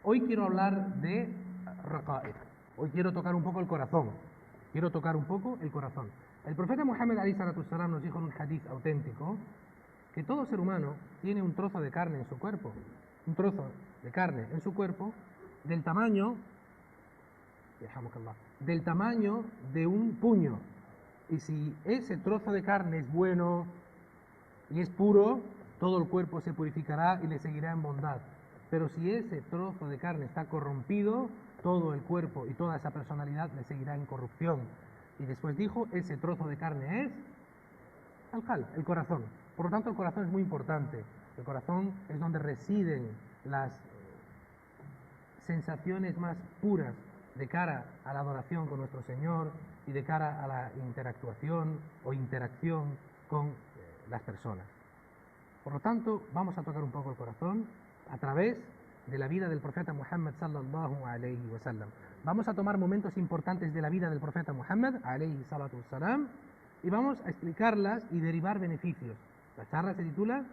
Hoy quiero hablar de raqa'iq. Hoy quiero tocar un poco el corazón. Quiero tocar un poco el corazón. El profeta Muhammad ﷺ nos dijo en un hadith auténtico que todo ser humano tiene un trozo de carne en su cuerpo. Un trozo de carne en su cuerpo del tamaño de un puño. Y si ese trozo de carne es bueno y es puro, todo el cuerpo se purificará y le seguirá en bondad. Pero si ese trozo de carne está corrompido, todo el cuerpo y toda esa personalidad le seguirá en corrupción. Y después dijo, ese trozo de carne es al-qalb, el corazón. Por lo tanto, el corazón es muy importante. El corazón es donde residen las sensaciones más puras de cara a la adoración con nuestro Señor y de cara a la interactuación o interacción con las personas. Por lo tanto, vamos a tocar un poco el corazón a través de la vida del profeta Muhammad sallallahu alayhi wa sallam. Vamos a tomar momentos importantes de la vida del profeta Muhammad alayhi salatu wassalam y vamos a explicarlas y derivar beneficios. La charla se titula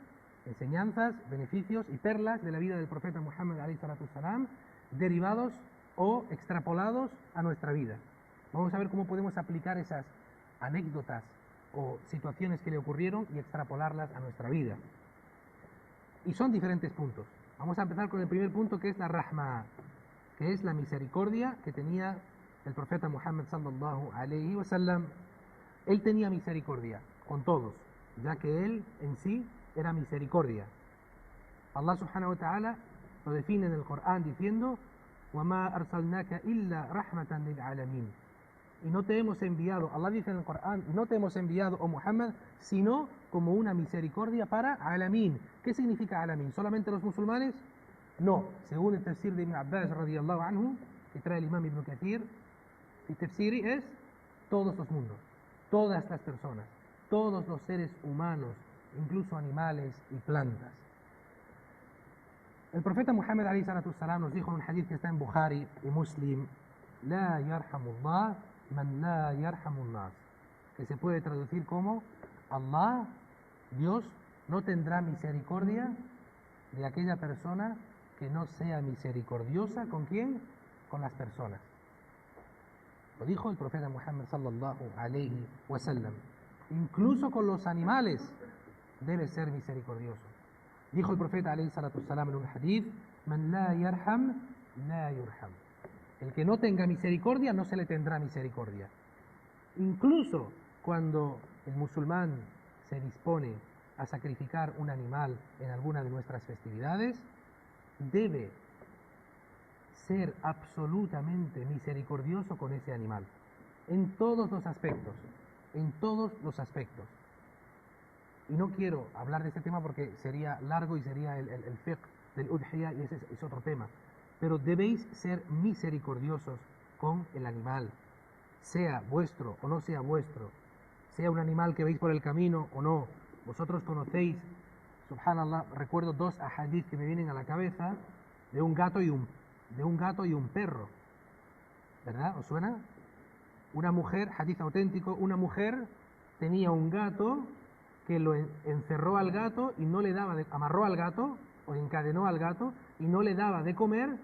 Enseñanzas, beneficios y perlas de la vida del profeta Muhammad alayhi salatu wassalam, derivados o extrapolados a nuestra vida. Vamos a ver cómo podemos aplicar esas anécdotas o situaciones que le ocurrieron y extrapolarlas a nuestra vida. Y son diferentes puntos. Vamos a empezar con el primer punto, que es la rahma, que es la misericordia que tenía el profeta Muhammad sallallahu alayhi wa sallam. Él tenía misericordia con todos, ya que él en sí era misericordia. Allah subhanahu wa ta'ala lo define en el Corán diciendo وَمَا أَرْسَلْنَاكَ إِلَّا رَحْمَةً لِلْعَالَمِينَ. Y no te hemos enviado, Allah dice en el Corán, no te hemos enviado, oh Muhammad, sino como una misericordia para Alamín. ¿Qué significa Alamín? ¿Solamente los musulmanes? No. Según el tafsir de Ibn Abbas radiyallahu anhu, que trae el imam Ibn Kathir, el tafsiri es todos los mundos, todas las personas, todos los seres humanos, incluso animales y plantas. El profeta Muhammad alayhi salatu wassalam nos dijo en un hadith que está en Bukhari y Muslim, La yarhamullah man la yarhamun nas, que se puede traducir como Allah, Dios, no tendrá misericordia de aquella persona que no sea misericordiosa. ¿Con quién? Con las personas. Lo dijo el profeta Muhammad sallallahu alayhi wa sallam. Incluso con los animales debe ser misericordioso. Dijo el profeta alayhi salatu wassalam en un hadith, Man la yarham, la yurham. El que no tenga misericordia, no se le tendrá misericordia. Incluso cuando el musulmán se dispone a sacrificar un animal en alguna de nuestras festividades, debe ser absolutamente misericordioso con ese animal, en todos los aspectos, en todos los aspectos. Y no quiero hablar de este tema porque sería largo y sería el fiqh del udhiyah y ese es otro tema. Pero debéis ser misericordiosos con el animal, sea vuestro o no sea vuestro, sea un animal que veis por el camino o no. Vosotros conocéis, subhanallah, recuerdo dos ahadith que me vienen a la cabeza de un gato y un perro, ¿verdad? ¿Os suena? Una mujer, hadith auténtico, una mujer tenía un gato que lo encerró al gato y no le daba amarró al gato o encadenó al gato y no le daba de comer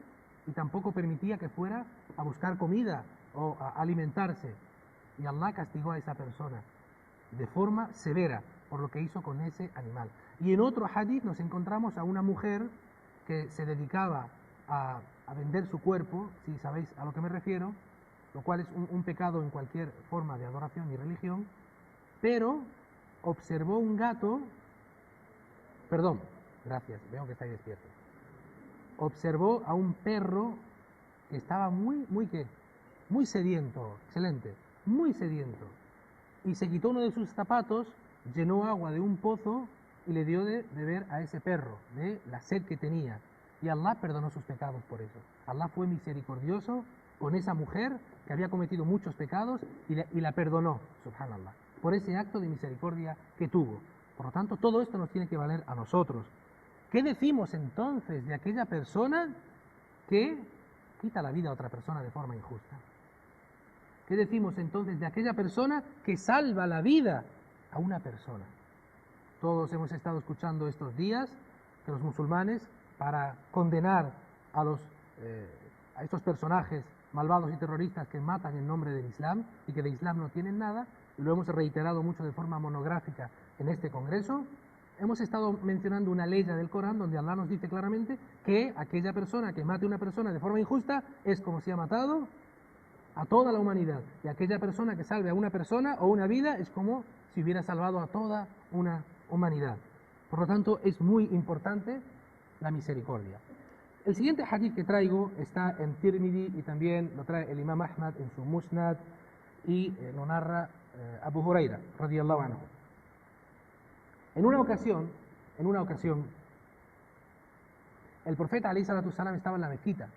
y tampoco permitía que fuera a buscar comida o a alimentarse. Y Allah castigó a esa persona de forma severa por lo que hizo con ese animal. Y en otro hadith nos encontramos a una mujer que se dedicaba a vender su cuerpo, si sabéis a lo que me refiero, lo cual es un pecado en cualquier forma de adoración y religión, pero observó un gato, perdón, gracias, veo que estáis despiertos. Observó a un perro que estaba muy sediento, excelente, muy sediento. Y se quitó uno de sus zapatos, llenó agua de un pozo y le dio de beber a ese perro, de la sed que tenía. Y Allah perdonó sus pecados por eso. Allah fue misericordioso con esa mujer que había cometido muchos pecados y la perdonó, subhanallah, por ese acto de misericordia que tuvo. Por lo tanto, todo esto nos tiene que valer a nosotros. ¿Qué decimos entonces de aquella persona que quita la vida a otra persona de forma injusta? ¿Qué decimos entonces de aquella persona que salva la vida a una persona? Todos hemos estado escuchando estos días que los musulmanes, para condenar a los a estos personajes malvados y terroristas que matan en nombre del Islam y que de Islam no tienen nada, y lo hemos reiterado mucho de forma monográfica en este congreso. Hemos estado mencionando una ley del Corán donde Allah nos dice claramente que aquella persona que mate a una persona de forma injusta es como si ha matado a toda la humanidad, y aquella persona que salve a una persona o una vida es como si hubiera salvado a toda una humanidad. Por lo tanto, es muy importante la misericordia. El siguiente hadith que traigo está en Tirmidhi y también lo trae el Imam Ahmad en su Musnad y lo narra Abu Huraira, radiyallahu anhu. En una ocasión, el profeta alayhi salatu salam estaba en la mezquita,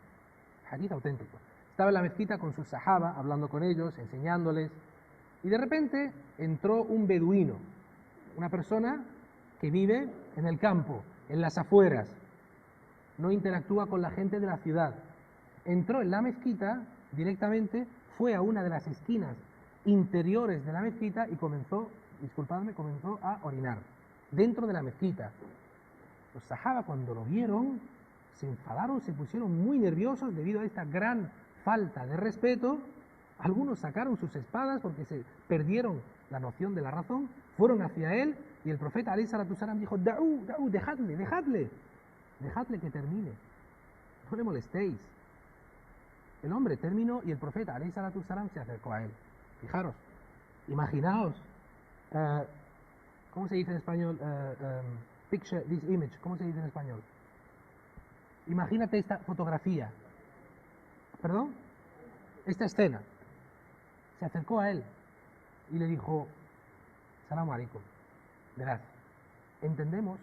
hadith auténtico, estaba en la mezquita con sus sahaba, hablando con ellos, enseñándoles, y de repente entró un beduino, una persona que vive en el campo, en las afueras, no interactúa con la gente de la ciudad. Entró en la mezquita directamente, fue a una de las esquinas interiores de la mezquita y comenzó a orinar dentro de la mezquita. Los sahaba, cuando lo vieron, se enfadaron, se pusieron muy nerviosos debido a esta gran falta de respeto. Algunos sacaron sus espadas porque se perdieron la noción de la razón, fueron hacia él y el profeta alayhi salatu salam dijo: da'u, dejadle que termine, no le molestéis. El hombre terminó y el profeta alayhi salatu salam se acercó a él. Fijaros, imaginaos, ¿cómo se dice en español? Picture this image, ¿cómo se dice en español? Imagínate esta fotografía, perdón, esta escena. Se acercó a él y le dijo: Salamu alaikum, verás, entendemos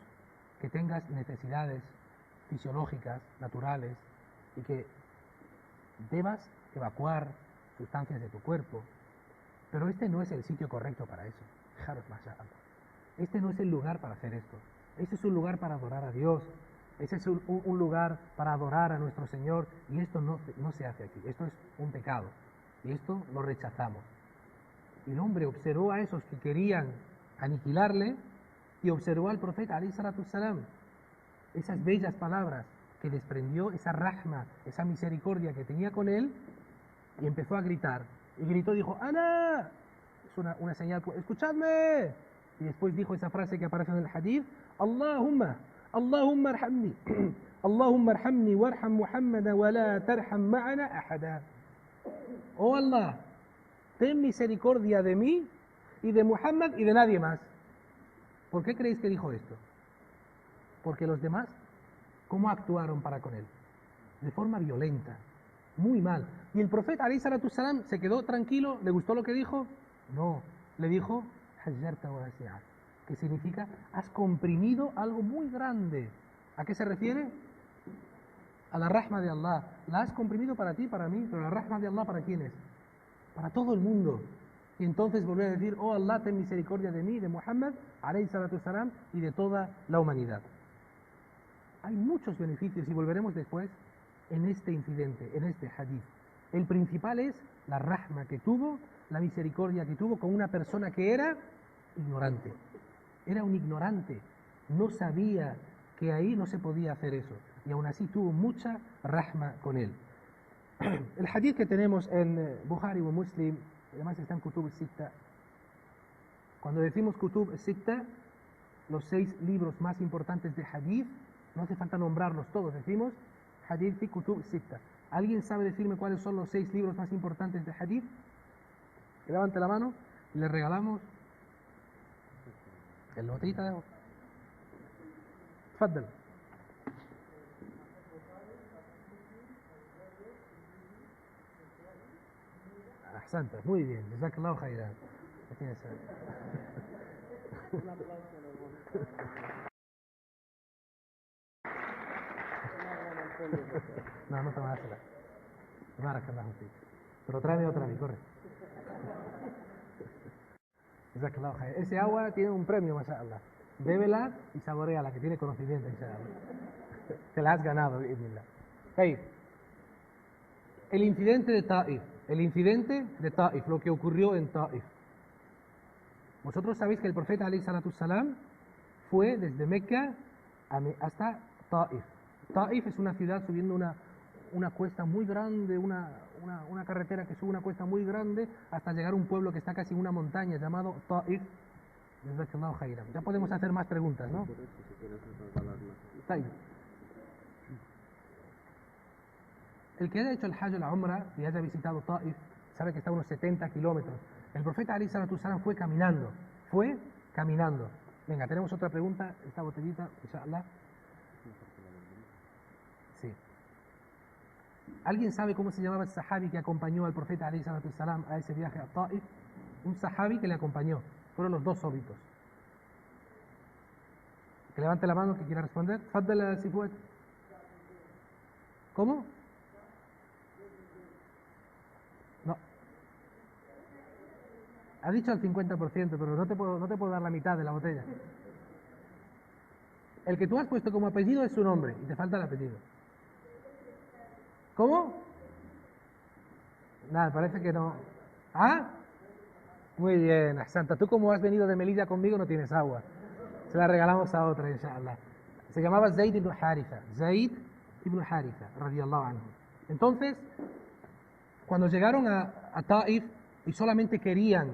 que tengas necesidades fisiológicas, naturales, y que debas evacuar sustancias de tu cuerpo, pero este no es el sitio correcto para eso. Fijaros, mashallah. Este no es el lugar para hacer esto. Este es un lugar para adorar a Dios. Ese es un lugar para adorar a nuestro Señor, y esto no se hace aquí. Esto es un pecado y esto lo rechazamos. Y el hombre observó a esos que querían aniquilarle y observó al profeta alayhi salatu salam, esas bellas palabras que desprendió, esa rahma, esa misericordia que tenía con él, y empezó a gritar. Y gritó, dijo: ¡Ana! Es una señal, ¡escuchadme! Y después dijo esa frase que aparece en el hadith: Allahumma arhamni, Allahumma arhamni warham Muhammada wa la tarham ma'ana ahada. Oh Allah, ten misericordia de mí y de Muhammad y de nadie más. ¿Por qué creéis que dijo esto? Porque los demás, ¿cómo actuaron para con él? De forma violenta, muy mal. Y el profeta alayhi salatu salam se quedó tranquilo. ¿Le gustó lo que dijo? No, le dijo: hajjarta wasi'a, que significa: has comprimido algo muy grande. ¿A qué se refiere? A la rahma de Allah. La has comprimido para ti, para mí, pero la rahma de Allah, ¿para quién es? Para todo el mundo. Y entonces volvió a decir: oh Allah, ten misericordia de mí, de Muhammad alayhi salatu salam, y de toda la humanidad. Hay muchos beneficios, y volveremos después, en este incidente, en este hadith. El principal es la rahma que tuvo, la misericordia que tuvo con una persona que era ignorante. Era un ignorante, no sabía que ahí no se podía hacer eso, y aún así tuvo mucha rahma con él. El hadith que tenemos en Bukhari o Muslim, además está en Kutub al-Sitta. Cuando decimos Kutub al-Sitta, los 6 libros más importantes de hadith, no hace falta nombrarlos todos, decimos Hadith fi Kutub al-Sitta. ¿Alguien sabe decirme cuáles son los 6 libros más importantes de hadith? Que levante la mano y le regalamos el botellita de agua. Tfaddal. Ahsanta, muy bien, jazakallahu khairan. No te vas a hacer. Barakallahu fik. Pero tráeme otra vez, corre. Jazakallahu khairan. Ese agua tiene un premio, mashallah. Bébela y saboreala, que tiene conocimiento, inshallah. Te la has ganado, bi'idhnillah. Hey, el incidente de Taif, lo que ocurrió en Taif. Vosotros sabéis que el profeta alayhi salatu salam fue desde Mecca hasta Taif. Taif es una ciudad subiendo una cuesta muy grande, una carretera que sube una cuesta muy grande hasta llegar a un pueblo que está casi en una montaña llamado Ta'if. Ya podemos hacer más preguntas, ¿no? Ta'if. El que haya hecho el Hajj o la Umrah y haya visitado Ta'if sabe que está a unos 70 kilómetros. El profeta Ali Salatu Salam fue caminando. Venga, tenemos otra pregunta. Esta botellita, inshallah. Sí. ¿Alguien sabe cómo se llamaba el sahabi que acompañó al profeta Ali Salatu Salam a ese viaje a Ta'if? Un sahabi que le acompañó. Fueron los dos súbditos. Que levante la mano que quiera responder. Faddala si puede. ¿Cómo? No. Ha dicho al 50%, pero no te puedo dar la mitad de la botella. El que tú has puesto como apellido es su nombre y te falta el apellido. ¿Cómo? Nada, parece que no. ¿Ah? Muy bien, Santa. Tú como has venido de Melilla conmigo no tienes agua. Se la regalamos a otra, inshallah. Se llamaba Zayd ibn Haritha. Zayd ibn Haritha, radiyallahu anhu. Entonces, cuando llegaron a Ta'if y solamente querían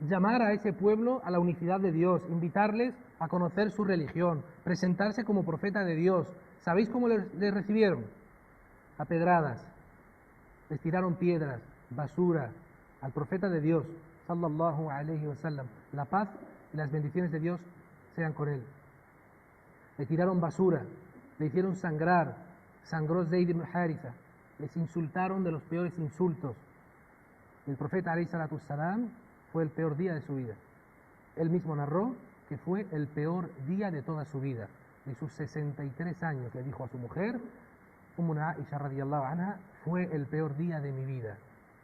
llamar a ese pueblo a la unicidad de Dios, invitarles a conocer su religión, presentarse como profeta de Dios. ¿Sabéis cómo les recibieron? A pedradas, les tiraron piedras, basura, al profeta de Dios, sallallahu alayhi wa sallam. La paz y las bendiciones de Dios sean con él. Le tiraron basura, le hicieron sangrar, sangró Zayd ibn Haritha, les insultaron de los peores insultos. El profeta alayhi salatu salam fue el peor día de su vida. Él mismo narró que fue el peor día de toda su vida. De sus 63 años le dijo a su mujer, Ummuna Aisha radiyallahu anha, fue el peor día de mi vida,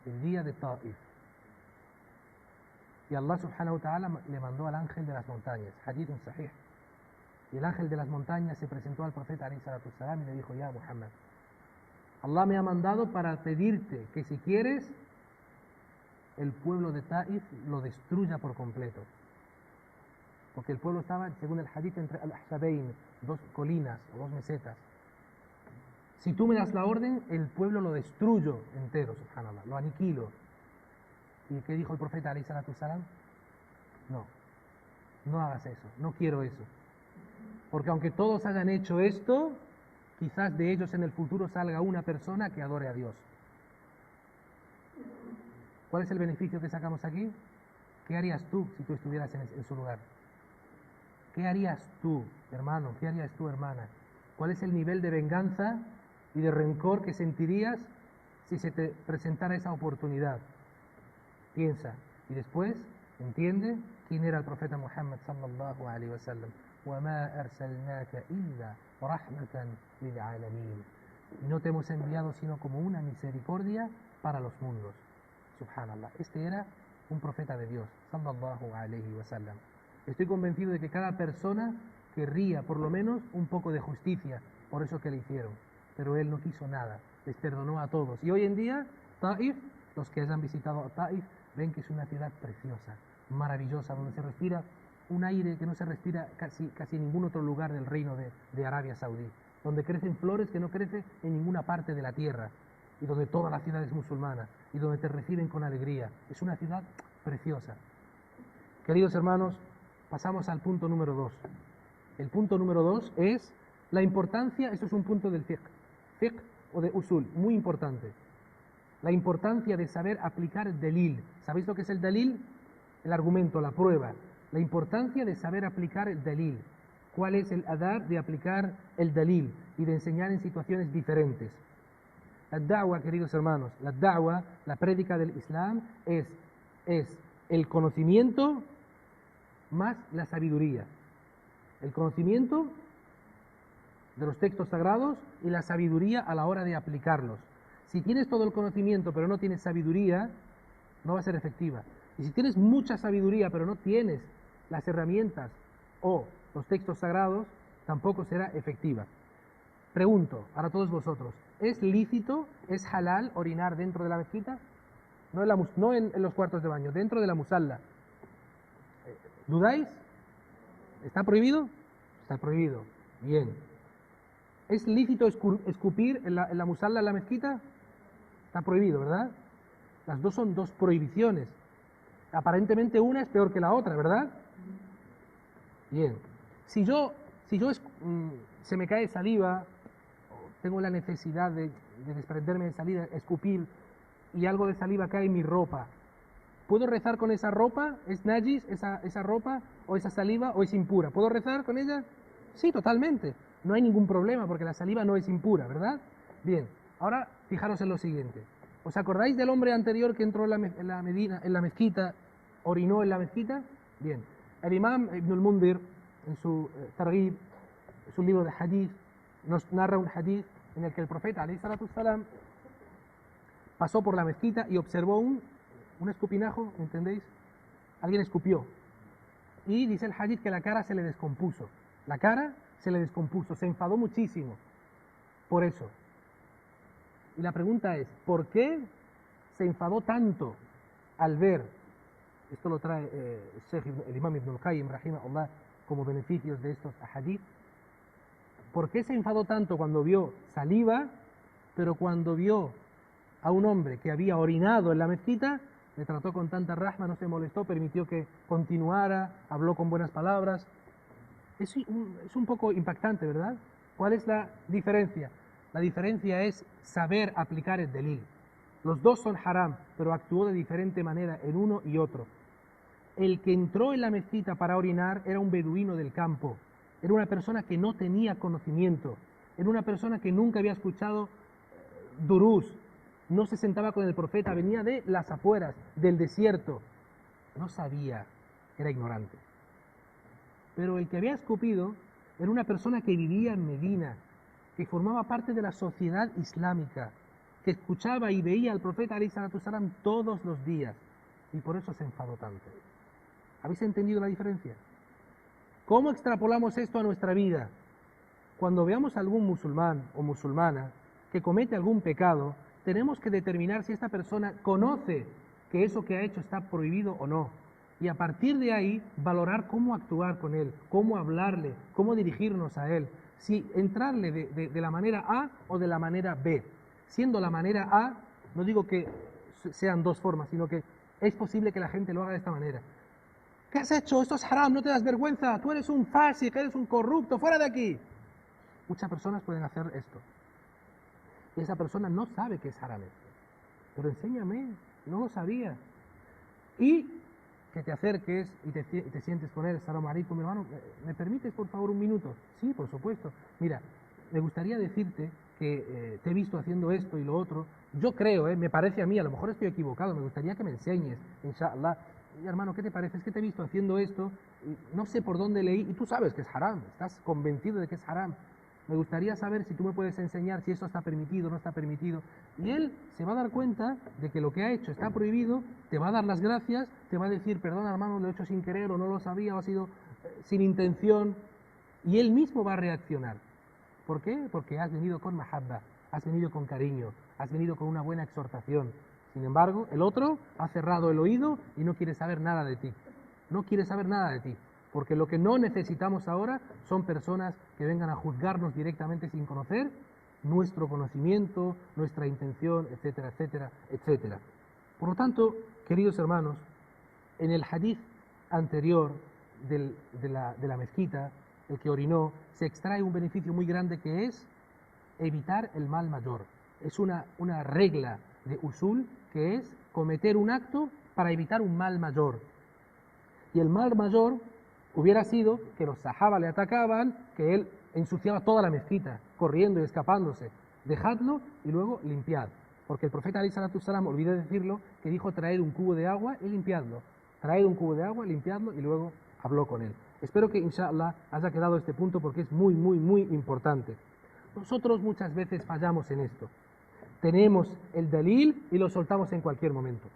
el día de Ta'if. Y Allah subhanahu wa ta'ala le mandó al ángel de las montañas, hadith sahih. Y el ángel de las montañas se presentó al profeta alayhi salatu salam y le dijo, ya Muhammad, Allah me ha mandado para pedirte que si quieres, el pueblo de Ta'if lo destruya por completo. Porque el pueblo estaba, según el hadith, entre al-Ahsabain, dos colinas o dos mesetas. Si tú me das la orden, el pueblo lo destruyo entero, subhanallah, lo aniquilo. ¿Y qué dijo el profeta alayhi salatu salam? No hagas eso, no quiero eso. Porque aunque todos hayan hecho esto, quizás de ellos en el futuro salga una persona que adore a Dios. ¿Cuál es el beneficio que sacamos aquí? ¿Qué harías tú si tú estuvieras en su lugar? ¿Qué harías tú, hermano? ¿Qué harías tú, hermana? ¿Cuál es el nivel de venganza y de rencor que sentirías si se te presentara esa oportunidad? Piensa y después entiende quién era el profeta Muhammad sallallahu alaihi wasallam. وَمَا أَرْسَلْنَاكَ إِلَّا رَحْمَةً لِلْعَالَمِينَ. Y no te hemos enviado sino como una misericordia para los mundos. Subhanallah. Este era un profeta de Dios, sallallahu alaihi wasallam. Estoy convencido de que cada persona querría por lo menos un poco de justicia por eso que le hicieron. Pero él no quiso nada, les perdonó a todos. Y hoy en día, Ta'if, los que hayan visitado Ta'if, ven que es una ciudad preciosa, maravillosa, donde se respira un aire que no se respira casi en ningún otro lugar del reino de Arabia Saudí, donde crecen flores que no crecen en ninguna parte de la tierra, y donde toda la ciudad es musulmana, y donde te reciben con alegría. Es una ciudad preciosa. Queridos hermanos, pasamos al punto número 2. El punto número 2 es la importancia, esto es un punto del fiqh o de usul, muy importante. La importancia de saber aplicar el dalil. ¿Sabéis lo que es el dalil? El argumento, la prueba. La importancia de saber aplicar el dalil. ¿Cuál es el adab de aplicar el dalil y de enseñar en situaciones diferentes? La da'wa, queridos hermanos, la da'wa, la prédica del Islam, es el conocimiento más la sabiduría. El conocimiento de los textos sagrados y la sabiduría a la hora de aplicarlos. Si tienes todo el conocimiento pero no tienes sabiduría, no va a ser efectiva. Y si tienes mucha sabiduría pero no tienes las herramientas o los textos sagrados, tampoco será efectiva. Pregunto para todos vosotros, ¿es lícito, es halal orinar dentro de la mezquita? No en los cuartos de baño, dentro de la musalla. ¿Dudáis? ¿Está prohibido? Está prohibido. Bien. ¿Es lícito escupir en la musalla en la mezquita? Está prohibido, ¿verdad? Las dos son dos prohibiciones. Aparentemente una es peor que la otra, ¿verdad? Bien. Si se me cae saliva, o tengo la necesidad de desprenderme de saliva, escupir, y algo de saliva cae en mi ropa, ¿puedo rezar con esa ropa? ¿Es najis esa ropa? ¿O esa saliva? ¿O es impura? ¿Puedo rezar con ella? Sí, totalmente. No hay ningún problema porque la saliva no es impura, ¿verdad? Bien, ahora fijaros en lo siguiente. ¿Os acordáis del hombre anterior que entró en la mezquita, orinó en la mezquita? Bien, el imam Ibn al-Mundir, en su Targhib, su libro de hadith, nos narra un hadith en el que el profeta, alayhi salatu salam, pasó por la mezquita y observó un escupinajo, ¿entendéis? Alguien escupió. Y dice el hadith que la cara se le descompuso. La cara se le descompuso, se enfadó muchísimo por eso. Y la pregunta es, ¿por qué se enfadó tanto al ver, esto lo trae el imam Ibn al-Qayyim, rahimahullah, como beneficios de estos hadith, ¿por qué se enfadó tanto cuando vio saliva, pero cuando vio a un hombre que había orinado en la mezquita, le trató con tanta rahma, no se molestó, permitió que continuara, habló con buenas palabras? Es un poco impactante, ¿verdad? ¿Cuál es la diferencia? La diferencia es saber aplicar el delil. Los dos son haram, pero actuó de diferente manera en uno y otro. El que entró en la mezquita para orinar era un beduino del campo, era una persona que no tenía conocimiento, era una persona que nunca había escuchado durús, no se sentaba con el profeta, venía de las afueras, del desierto, no sabía, era ignorante. Pero el que había escupido era una persona que vivía en Medina, que formaba parte de la sociedad islámica, que escuchaba y veía al profeta alayhi salatu salam todos los días, y por eso se enfadó tanto. ¿Habéis entendido la diferencia? ¿Cómo extrapolamos esto a nuestra vida? Cuando veamos a algún musulmán o musulmana que comete algún pecado, tenemos que determinar si esta persona conoce que eso que ha hecho está prohibido o no. Y a partir de ahí, valorar cómo actuar con él, cómo hablarle, cómo dirigirnos a él. Si entrarle de la manera A o de la manera B. Siendo la manera A, no digo que sean dos formas, sino que es posible que la gente lo haga de esta manera. ¿Qué has hecho? Esto es haram, no te das vergüenza, tú eres un fasik, eres un corrupto, fuera de aquí. Muchas personas pueden hacer esto. Y esa persona no sabe que es haram esto. Pero enséñame, no lo sabía. Y que te acerques y te sientes con él, salam alaikum, mi hermano, ¿me permites por favor un minuto? Sí, por supuesto. Mira, me gustaría decirte que te he visto haciendo esto y lo otro. Yo creo, me parece a mí, a lo mejor estoy equivocado, me gustaría que me enseñes, inshallah. Y, hermano, ¿qué te parece? Es que te he visto haciendo esto, y no sé por dónde leí, y tú sabes que es haram, estás convencido de que es haram. Me gustaría saber si tú me puedes enseñar si esto está permitido o no está permitido. Y él se va a dar cuenta de que lo que ha hecho está prohibido, te va a dar las gracias, te va a decir, perdona hermano, lo he hecho sin querer o no lo sabía o ha sido sin intención. Y él mismo va a reaccionar. ¿Por qué? Porque has venido con mahabba, has venido con cariño, has venido con una buena exhortación. Sin embargo, el otro ha cerrado el oído y no quiere saber nada de ti. No quiere saber nada de ti. Porque lo que no necesitamos ahora son personas que vengan a juzgarnos directamente sin conocer nuestro conocimiento, nuestra intención, etcétera, etcétera, etcétera. Por lo tanto, queridos hermanos, en el hadith anterior de la mezquita, el que orinó, se extrae un beneficio muy grande que es evitar el mal mayor. Es una regla de usul que es cometer un acto para evitar un mal mayor. Y el mal mayor hubiera sido que los sahaba le atacaban, que él ensuciaba toda la mezquita, corriendo y escapándose. Dejadlo y luego limpiad. Porque el profeta alayhi salatu salam, olvidé decirlo, que dijo traed un cubo de agua y limpiadlo. Traed un cubo de agua, limpiadlo y luego habló con él. Espero que inshallah haya quedado este punto porque es muy, muy, muy importante. Nosotros muchas veces fallamos en esto. Tenemos el dalil y lo soltamos en cualquier momento.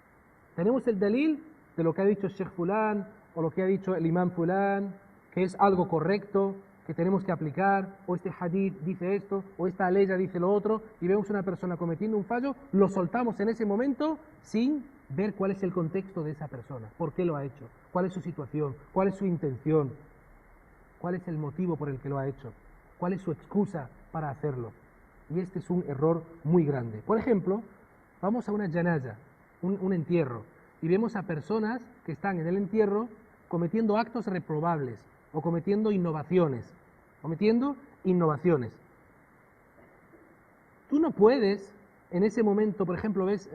Tenemos el dalil de lo que ha dicho el Sheikh Fulán o lo que ha dicho el imam Fulán, que es algo correcto, que tenemos que aplicar, o este hadith dice esto, o esta ley ya dice lo otro, y vemos una persona cometiendo un fallo, lo soltamos en ese momento sin ver cuál es el contexto de esa persona, por qué lo ha hecho, cuál es su situación, cuál es su intención, cuál es el motivo por el que lo ha hecho. ¿Cuál es su excusa para hacerlo? Y este es un error muy grande. Por ejemplo, vamos a una janaza, un entierro, y vemos a personas que están en el entierro cometiendo actos reprobables o cometiendo innovaciones. Tú no puedes, en ese momento, por ejemplo, ves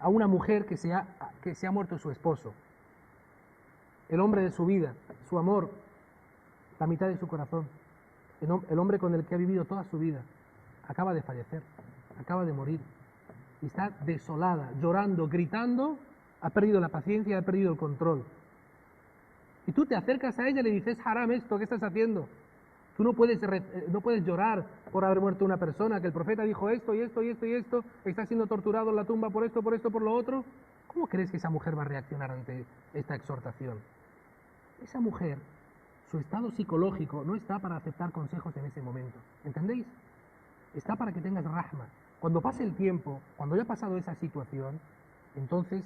a una mujer que se ha muerto su esposo, el hombre de su vida, su amor, la mitad de su corazón, el hombre con el que ha vivido toda su vida, acaba de fallecer, acaba de morir, y está desolada, llorando, gritando, ha perdido la paciencia, ha perdido el control. Y tú te acercas a ella y le dices, haram esto, ¿qué estás haciendo? Tú no puedes llorar por haber muerto una persona, que el profeta dijo esto y esto y esto y esto, está siendo torturado en la tumba por esto, por lo otro. ¿Cómo crees que esa mujer va a reaccionar ante esta exhortación? Esa mujer, su estado psicológico no está para aceptar consejos en ese momento, ¿entendéis? Está para que tengas rahma. Cuando pase el tiempo, cuando haya pasado esa situación, entonces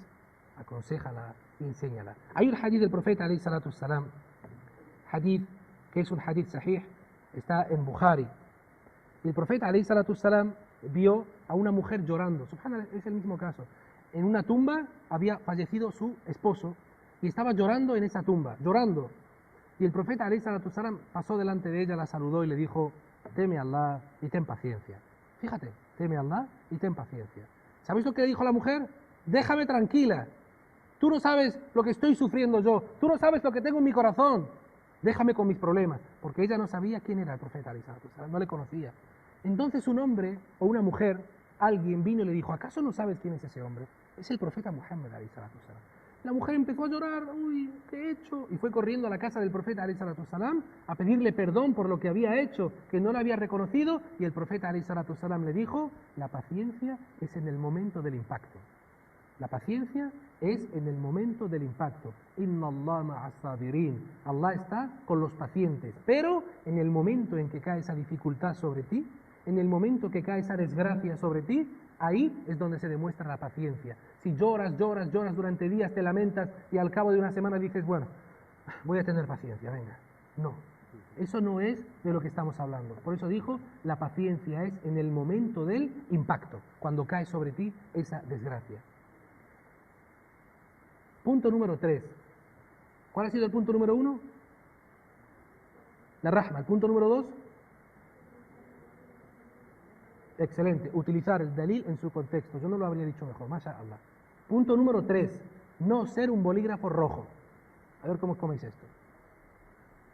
aconséjala y enséñala. Hay un hadith del profeta alayhi salatu wassalam, hadith que es un hadith sahih, está en Bukhari. Y el profeta alayhi salatu wassalam vio a una mujer llorando. Subhanallah, es el mismo caso. En una tumba había fallecido su esposo y estaba llorando en esa tumba, llorando. Y el profeta alayhi salatu wassalam pasó delante de ella, la saludó y le dijo, teme a Allah y ten paciencia. Fíjate, teme a Allah y ten paciencia. ¿Sabéis lo que dijo la mujer? Déjame tranquila. Tú no sabes lo que estoy sufriendo yo. Tú no sabes lo que tengo en mi corazón. Déjame con mis problemas. Porque ella no sabía quién era el profeta alayhi salatu wassalam, no le conocía. Entonces un hombre o una mujer, alguien vino y le dijo, ¿acaso no sabes quién es ese hombre? Es el profeta Muhammad alayhi salatu wassalam. La mujer empezó a llorar, uy, ¿qué he hecho? Y fue corriendo a la casa del profeta alayhi salatu wassalam a pedirle perdón por lo que había hecho, que no la había reconocido, y el profeta alayhi salatu wassalam le dijo, la paciencia es en el momento del impacto. La paciencia es en el momento del impacto. Inna Allah ma'as sabirin. Allah está con los pacientes, pero en el momento en que cae esa dificultad sobre ti, en el momento que cae esa desgracia sobre ti, ahí es donde se demuestra la paciencia. Si lloras durante días, te lamentas y al cabo de una semana dices, bueno, voy a tener paciencia, venga. No, eso no es de lo que estamos hablando. Por eso dijo, la paciencia es en el momento del impacto, cuando cae sobre ti esa desgracia. Punto número 3. ¿Cuál ha sido el punto número 1? La rahma. El punto número 2. Excelente. Utilizar el dalil en su contexto. Yo no lo habría dicho mejor. Mashallah. Punto número 3. No ser un bolígrafo rojo. A ver cómo coméis esto.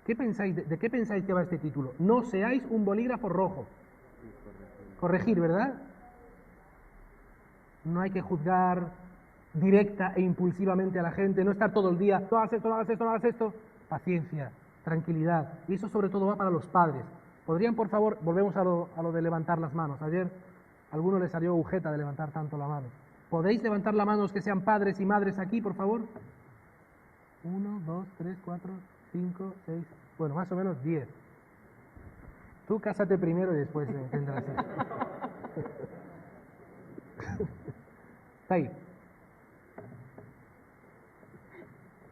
¿De qué pensáis que va este título? No seáis un bolígrafo rojo. Corregir, ¿verdad? No hay que juzgar directa e impulsivamente a la gente, no estar todo el día, no hagas esto, no hagas esto, no hagas esto. Paciencia, tranquilidad. Y eso sobre todo va para los padres. ¿Podrían, por favor, volvemos a lo de levantar las manos? Ayer a alguno le salió agujeta de levantar tanto la mano. ¿Podéis levantar la mano los que sean padres y madres aquí, por favor? 1, 2, 3, 4, 5, 6, bueno, más o menos 10. Tú cásate primero y después tendrás eso. Está ahí.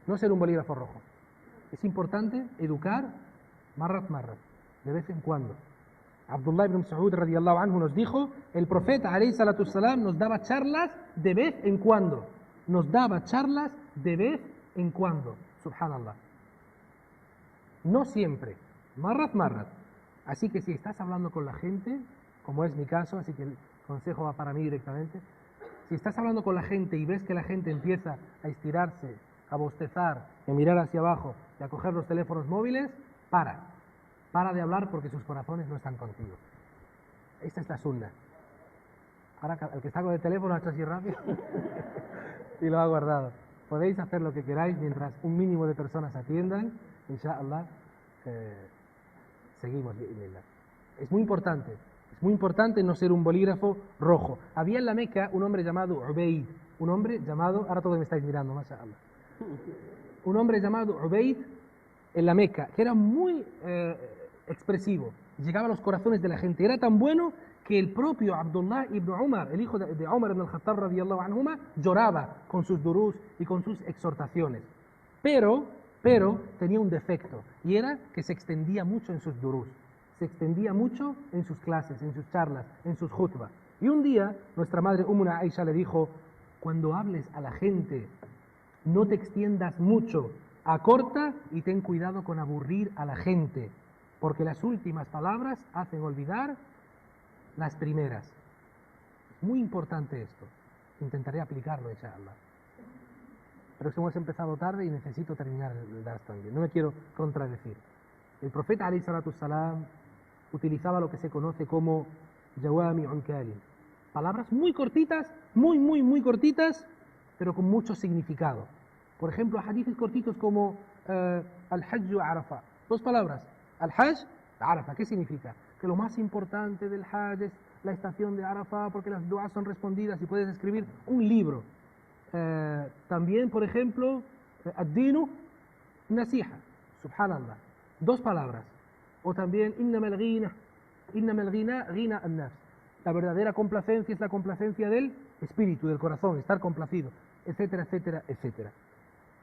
No ser un bolígrafo rojo. Es importante educar marrat, de vez en cuando. Abdullah ibn Mas'ud radiyallahu anhu nos dijo, el profeta alayhi salatu wassalam nos daba charlas de vez en cuando. Nos daba charlas de vez en cuando. Subhanallah. No siempre. Marrat. Así que si estás hablando con la gente, como es mi caso, así que el consejo va para mí directamente, si estás hablando con la gente y ves que la gente empieza a estirarse, a bostezar, a mirar hacia abajo y a coger los teléfonos móviles, para de hablar porque sus corazones no están contigo. Esta es la sunna. Ahora el que está con el teléfono ha hecho así rápido y lo ha guardado. Podéis hacer lo que queráis mientras un mínimo de personas atiendan, inshallah, seguimos. Es muy importante no ser un bolígrafo rojo. Había en la Meca un hombre llamado Ubayd, ahora todos me estáis mirando, mashallah. Un hombre llamado Ubayd en la Meca, que era muy expresivo, llegaba a los corazones de la gente, era tan bueno que el propio Abdullah ibn Umar, el hijo de Umar ibn al-Khattab radiyallahu anhuma, lloraba con sus durús y con sus exhortaciones, pero tenía un defecto, y era que se extendía mucho en sus durús. se extendía mucho en sus clases, en sus charlas, en sus khutbas. Y un día nuestra madre Ummuna Aisha le dijo, cuando hables a la gente, no te extiendas mucho, acorta y ten cuidado con aburrir a la gente, porque las últimas palabras hacen olvidar las primeras. Muy importante esto. Intentaré aplicarlo, inshallah. Pero hemos empezado tarde y necesito terminar el dars también. No me quiero contradecir. El profeta alayhi salatu salam utilizaba lo que se conoce como jawami'un kalim. Palabras muy cortitas, muy cortitas, pero con mucho significado. Por ejemplo, hadices cortitos como al-hajj Arafah. 2 palabras. Al-hajj, Arafah. ¿Qué significa? Que lo más importante del hajj es la estación de Arafah porque las duas son respondidas y puedes escribir un libro. También, por ejemplo, ad-dinu nasiha. Subhanallah. 2 palabras. O también innamal ghina ghina an-nafs. La verdadera complacencia es la complacencia del espíritu, del corazón, estar complacido, etcétera, etcétera, etcétera.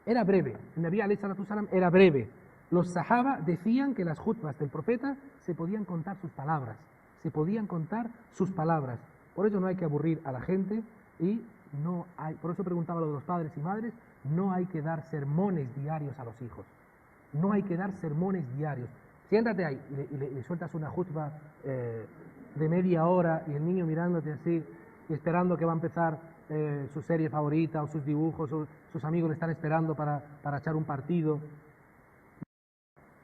Era breve. El Nabi alayhi salatu salam era breve. Los sahaba decían que las khutbas del profeta se podían contar sus palabras. Se podían contar sus palabras. Por eso no hay que aburrir a la gente y no hay, por eso preguntaba a los padres y madres, no hay que dar sermones diarios a los hijos. No hay que dar sermones diarios. Siéntate ahí y le sueltas una khutba de media hora y el niño mirándote así y esperando que va a empezar su serie favorita o sus dibujos, o sus amigos le están esperando para echar un partido.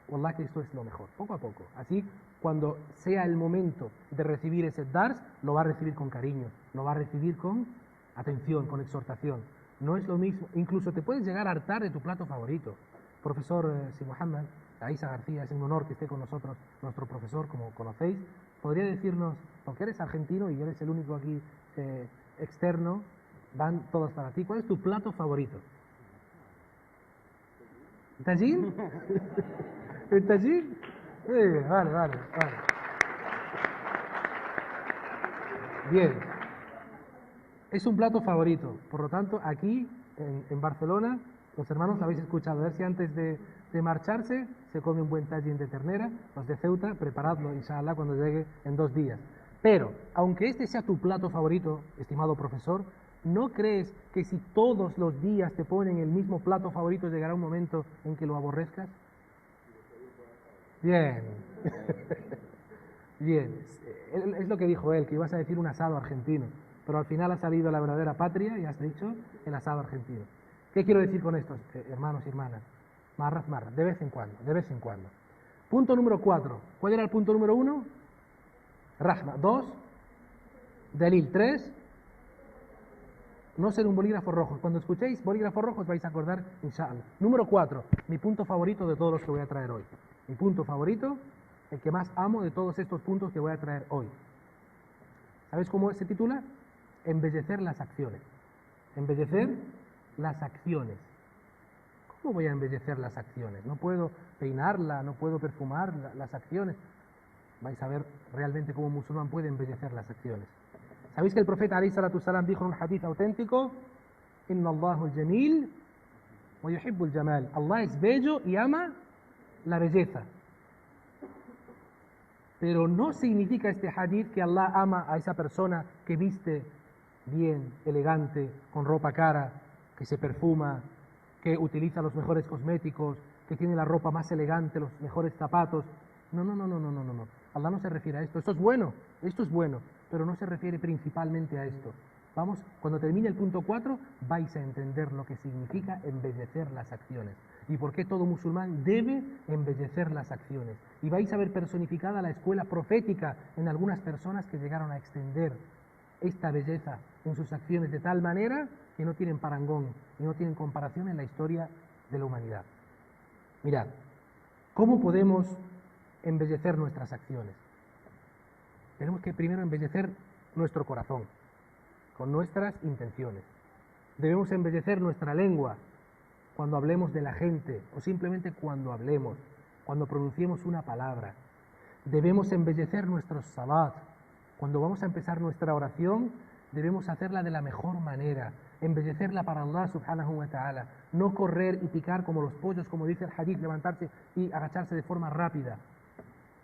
Wallah que esto es lo mejor, poco a poco. Así, cuando sea el momento de recibir ese dars, lo va a recibir con cariño, lo va a recibir con atención, con exhortación. No es lo mismo, incluso te puedes llegar a hartar de tu plato favorito. Profesor Si Muhammad, Aisa García, es un honor que esté con nosotros, nuestro profesor, como conocéis. Podría decirnos, porque eres argentino y eres el único aquí externo, van todos para ti. ¿Cuál es tu plato favorito? ¿Tajín? ¿El tajín? Vale. Bien. Es un plato favorito. Por lo tanto, aquí en Barcelona, los hermanos lo habéis escuchado. A ver si antes de marcharse se come un buen tajín de ternera. Los de Ceuta, preparadlo, inshallah, cuando llegue en 2 días. Pero, aunque este sea tu plato favorito, estimado profesor, ¿no crees que si todos los días te ponen el mismo plato favorito, llegará un momento en que lo aborrezcas? Bien. Bien. Es lo que dijo él, que ibas a decir un asado argentino. Pero al final ha salido la verdadera patria y has dicho el asado argentino. ¿Qué quiero decir con esto, hermanos y hermanas? Marras, de vez en cuando, de vez en cuando. Punto número 4. ¿Cuál era el punto número 1? Rahma. 2. Delil. 3. No ser un bolígrafo rojo. Cuando escuchéis bolígrafos rojos vais a acordar, inshallah. Número 4. Mi punto favorito de todos los que voy a traer hoy. Mi punto favorito, el que más amo de todos estos puntos que voy a traer hoy. ¿Sabéis cómo se titula? Embellecer las acciones. Embellecer las acciones. ¿Cómo voy a embellecer las acciones? No puedo peinarla, no puedo perfumar las acciones. Vais a ver realmente cómo un musulmán puede embellecer las acciones. ¿Sabéis que el profeta alayhi salatu salam dijo en un hadith auténtico? Inna Allahu jamil wa yuhibbu al-jamal. Allah es bello y ama la belleza. Pero no significa este hadith que Allah ama a esa persona que viste bien, elegante, con ropa cara, que se perfuma, que utiliza los mejores cosméticos, que tiene la ropa más elegante, los mejores zapatos. No. Allah no se refiere a esto. Esto es bueno, pero no se refiere principalmente a esto. Vamos, cuando termine el punto 4, vais a entender lo que significa embellecer las acciones y por qué todo musulmán debe embellecer las acciones. Y vais a ver personificada la escuela profética en algunas personas que llegaron a extender esta belleza en sus acciones de tal manera que no tienen parangón y no tienen comparación en la historia de la humanidad. Mirad, ¿cómo podemos embellecer nuestras acciones? Tenemos que primero embellecer nuestro corazón con nuestras intenciones. Debemos embellecer nuestra lengua cuando hablemos de la gente o simplemente cuando hablemos, cuando pronunciemos una palabra. Debemos embellecer nuestros salat. Cuando vamos a empezar nuestra oración, debemos hacerla de la mejor manera, embellecerla para Allah subhanahu wa ta'ala, no correr y picar como los pollos, como dice el hadith, levantarse y agacharse de forma rápida.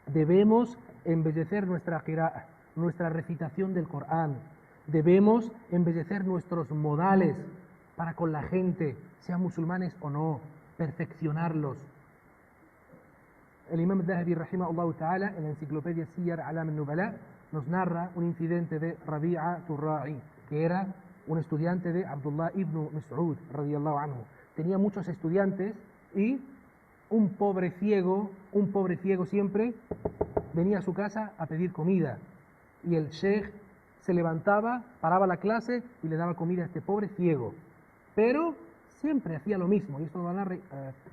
Debemos embellecer nuestra qira'a, nuestra recitación del Corán. Debemos embellecer nuestros modales para con la gente, sean musulmanes o no, perfeccionarlos. El Imam al-Dhahabi, rahimahullah ta'ala, en la enciclopedia Siyar A'lam al-Nubala, nos narra un incidente de Rabi'a Turra'i, que era un estudiante de Abdullah ibn Mas'ud, radiyallahu anhu. Tenía muchos estudiantes y un pobre ciego siempre venía a su casa a pedir comida. Y el sheikh se levantaba, paraba la clase y le daba comida a este pobre ciego. Pero siempre hacía lo mismo, y esto lo narra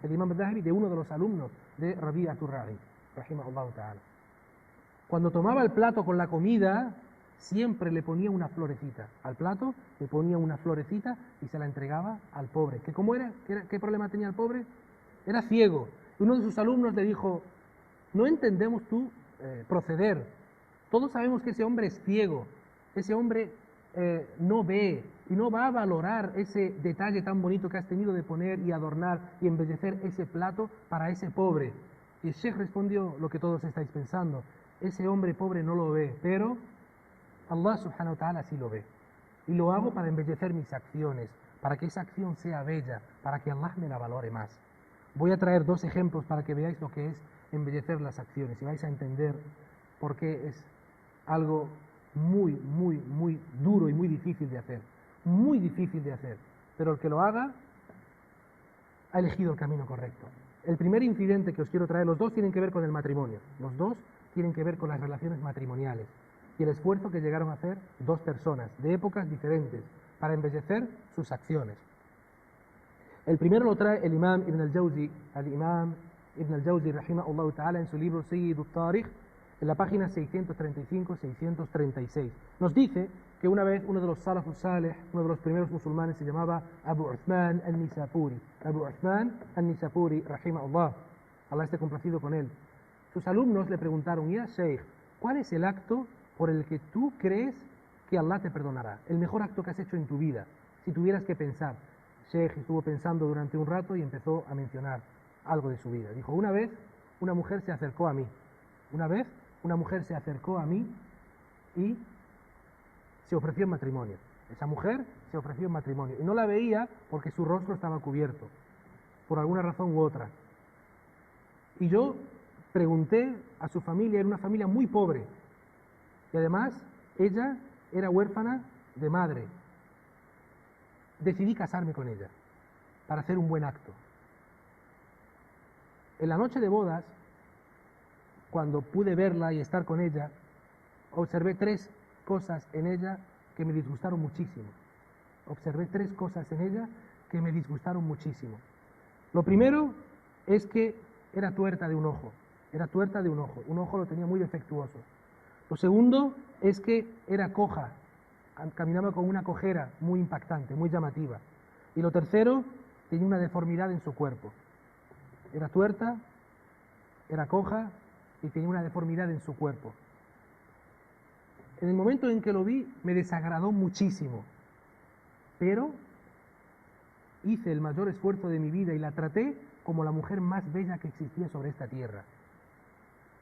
el Imam al-Dhahabi de uno de los alumnos de Rabi'a Turra'i, rahimahullah ta'ala. Cuando tomaba el plato con la comida, siempre le ponía una florecita. Al plato le ponía una florecita y se la entregaba al pobre. ¿Que cómo era? ¿Qué problema tenía el pobre? Era ciego. Y uno de sus alumnos le dijo, no entendemos tu proceder. Todos sabemos que ese hombre es ciego. Ese hombre no ve y no va a valorar ese detalle tan bonito que has tenido de poner y adornar y embellecer ese plato para ese pobre. Y el sheikh respondió lo que todos estáis pensando. Ese hombre pobre no lo ve, pero Allah subhanahu wa ta'ala sí lo ve. Y lo hago para embellecer mis acciones, para que esa acción sea bella, para que Allah me la valore más. Voy a traer dos ejemplos para que veáis lo que es embellecer las acciones y vais a entender por qué es algo muy, muy, muy duro y muy difícil de hacer. Muy difícil de hacer. Pero el que lo haga ha elegido el camino correcto. El primer incidente que os quiero traer, los dos tienen que ver con el matrimonio. Los dos tienen que ver con las relaciones matrimoniales y el esfuerzo que llegaron a hacer dos personas de épocas diferentes para embellecer sus acciones. El primero lo trae el Imam Ibn al-Jawzi, rahimahullah ta'ala, en su libro Sayyid al-Tarikh, en la página 635-636. Nos dice que una vez uno de los Salafus Saleh, uno de los primeros musulmanes, se llamaba Abu Uthman al-Nisapuri. Abu Uthman al-Nisapuri, rahimahullah, Allah esté complacido con él. Sus alumnos le preguntaron, ya Sheikh, ¿cuál es el acto por el que tú crees que Allah te perdonará? El mejor acto que has hecho en tu vida, si tuvieras que pensar. Sheikh estuvo pensando durante un rato y empezó a mencionar algo de su vida. Dijo, una vez una mujer se acercó a mí. Una vez una mujer se acercó a mí y se ofreció en matrimonio. Esa mujer se ofreció en matrimonio. Y no la veía porque su rostro estaba cubierto, por alguna razón u otra. Y yo pregunté a su familia, era una familia muy pobre. Y además, ella era huérfana de madre. Decidí casarme con ella para hacer un buen acto. En la noche de bodas, cuando pude verla y estar con ella, observé tres cosas en ella que me disgustaron muchísimo. Observé tres cosas en ella que me disgustaron muchísimo. Lo primero es que era tuerta de un ojo. Era tuerta de un ojo. Un ojo lo tenía muy defectuoso. Lo segundo es que era coja. Caminaba con una cojera muy impactante, muy llamativa. Y lo tercero, tenía una deformidad en su cuerpo. Era tuerta, era coja y tenía una deformidad en su cuerpo. En el momento en que lo vi, me desagradó muchísimo. Pero hice el mayor esfuerzo de mi vida y la traté como la mujer más bella que existía sobre esta tierra.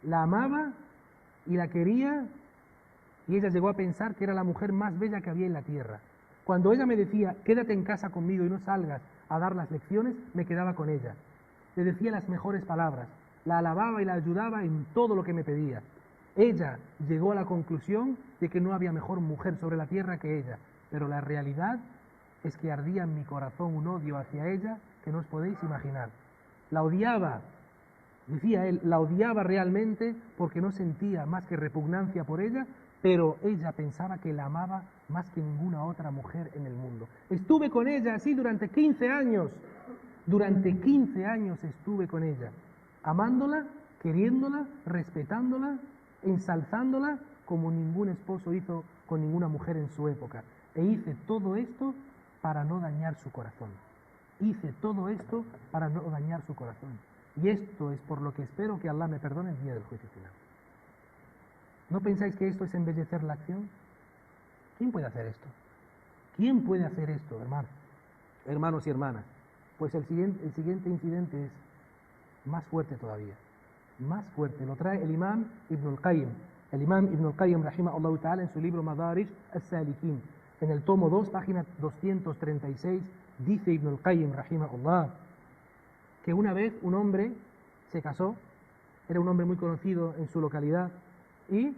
La amaba y la quería, y ella llegó a pensar que era la mujer más bella que había en la tierra. Cuando ella me decía, quédate en casa conmigo y no salgas a dar las lecciones, me quedaba con ella. Le decía las mejores palabras, la alababa y la ayudaba en todo lo que me pedía. Ella llegó a la conclusión de que no había mejor mujer sobre la tierra que ella, pero la realidad es que ardía en mi corazón un odio hacia ella que no os podéis imaginar. La odiaba, decía él, la odiaba realmente porque no sentía más que repugnancia por ella, pero ella pensaba que la amaba más que ninguna otra mujer en el mundo. Estuve con ella así durante 15 años. Durante 15 años estuve con ella, amándola, queriéndola, respetándola, ensalzándola como ningún esposo hizo con ninguna mujer en su época. E hice todo esto para no dañar su corazón. Hice todo esto para no dañar su corazón. Y esto es por lo que espero que Allah me perdone el día del juicio final. ¿No pensáis que esto es embellecer la acción? ¿Quién puede hacer esto? ¿Quién puede hacer esto, hermanos? Hermanos y hermanas. Pues el siguiente incidente es más fuerte todavía. más fuerte. Lo trae el imam Ibn al-Qayyim. El imam Ibn al-Qayyim, rahimahullah ta'ala, en su libro Madarij al-Salikin, en el tomo 2, página 236, dice Ibn al-Qayyim, rahimahullah, que una vez un hombre se casó, era un hombre muy conocido en su localidad, y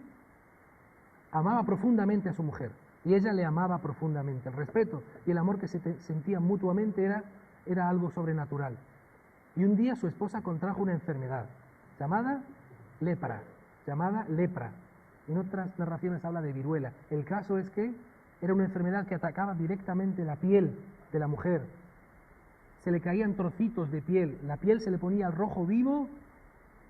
amaba profundamente a su mujer, y ella le amaba profundamente. El respeto y el amor que se sentían mutuamente era algo sobrenatural. Y un día su esposa contrajo una enfermedad llamada lepra. En otras narraciones habla de viruela. El caso es que era una enfermedad que atacaba directamente la piel de la mujer. Se le caían trocitos de piel, la piel se le ponía al rojo vivo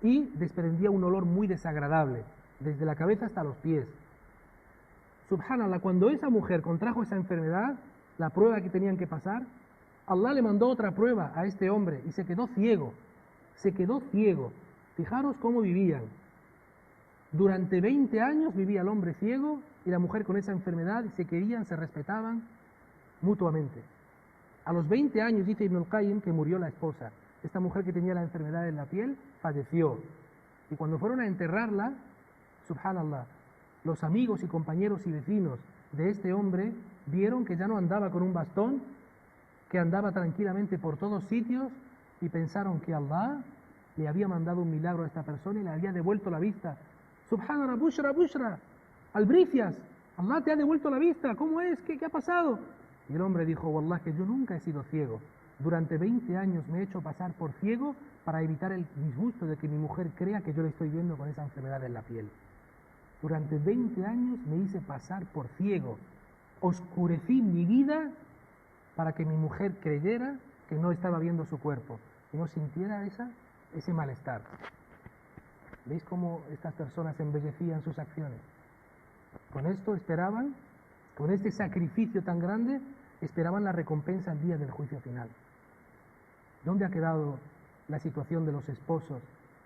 y desprendía un olor muy desagradable, desde la cabeza hasta los pies. Subhanallah, cuando esa mujer contrajo esa enfermedad, la prueba que tenían que pasar, Allah le mandó otra prueba a este hombre y se quedó ciego. Fijaros cómo vivían. Durante 20 años vivía el hombre ciego y la mujer con esa enfermedad, y se querían, se respetaban mutuamente. A los 20 años, dice Ibn al-Qayyim, que murió la esposa. Esta mujer que tenía la enfermedad en la piel falleció. Y cuando fueron a enterrarla, subhanallah, los amigos y compañeros y vecinos de este hombre vieron que ya no andaba con un bastón, que andaba tranquilamente por todos sitios, y pensaron que Allah le había mandado un milagro a esta persona y le había devuelto la vista. Subhanallah, bushra, albricias, Allah te ha devuelto la vista, ¿cómo es? ¿Qué ha pasado? Y el hombre dijo, wallah, que yo nunca he sido ciego. Durante 20 años me he hecho pasar por ciego para evitar el disgusto de que mi mujer crea que yo le estoy viendo con esa enfermedad en la piel. Durante 20 años me hice pasar por ciego. Oscurecí mi vida para que mi mujer creyera que no estaba viendo su cuerpo y no sintiera ese malestar. ¿Veis cómo estas personas embellecían sus acciones? Con esto esperaban, con este sacrificio tan grande, esperaban la recompensa el día del juicio final. ¿Dónde ha quedado la situación de los esposos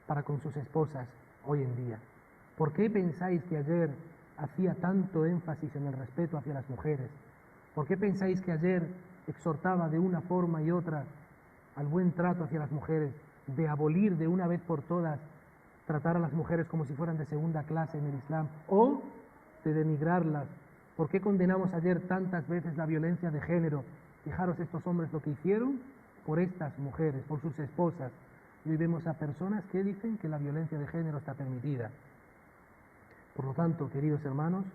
para con sus esposas hoy en día? ¿Por qué pensáis que ayer hacía tanto énfasis en el respeto hacia las mujeres? ¿Por qué pensáis que ayer exhortaba de una forma y otra al buen trato hacia las mujeres, de abolir de una vez por todas, tratar a las mujeres como si fueran de segunda clase en el Islam, o de denigrarlas? ¿Por qué condenamos ayer tantas veces la violencia de género? Fijaros estos hombres lo que hicieron por estas mujeres, por sus esposas. Y hoy vemos a personas que dicen que la violencia de género está permitida. Por lo tanto, queridos hermanos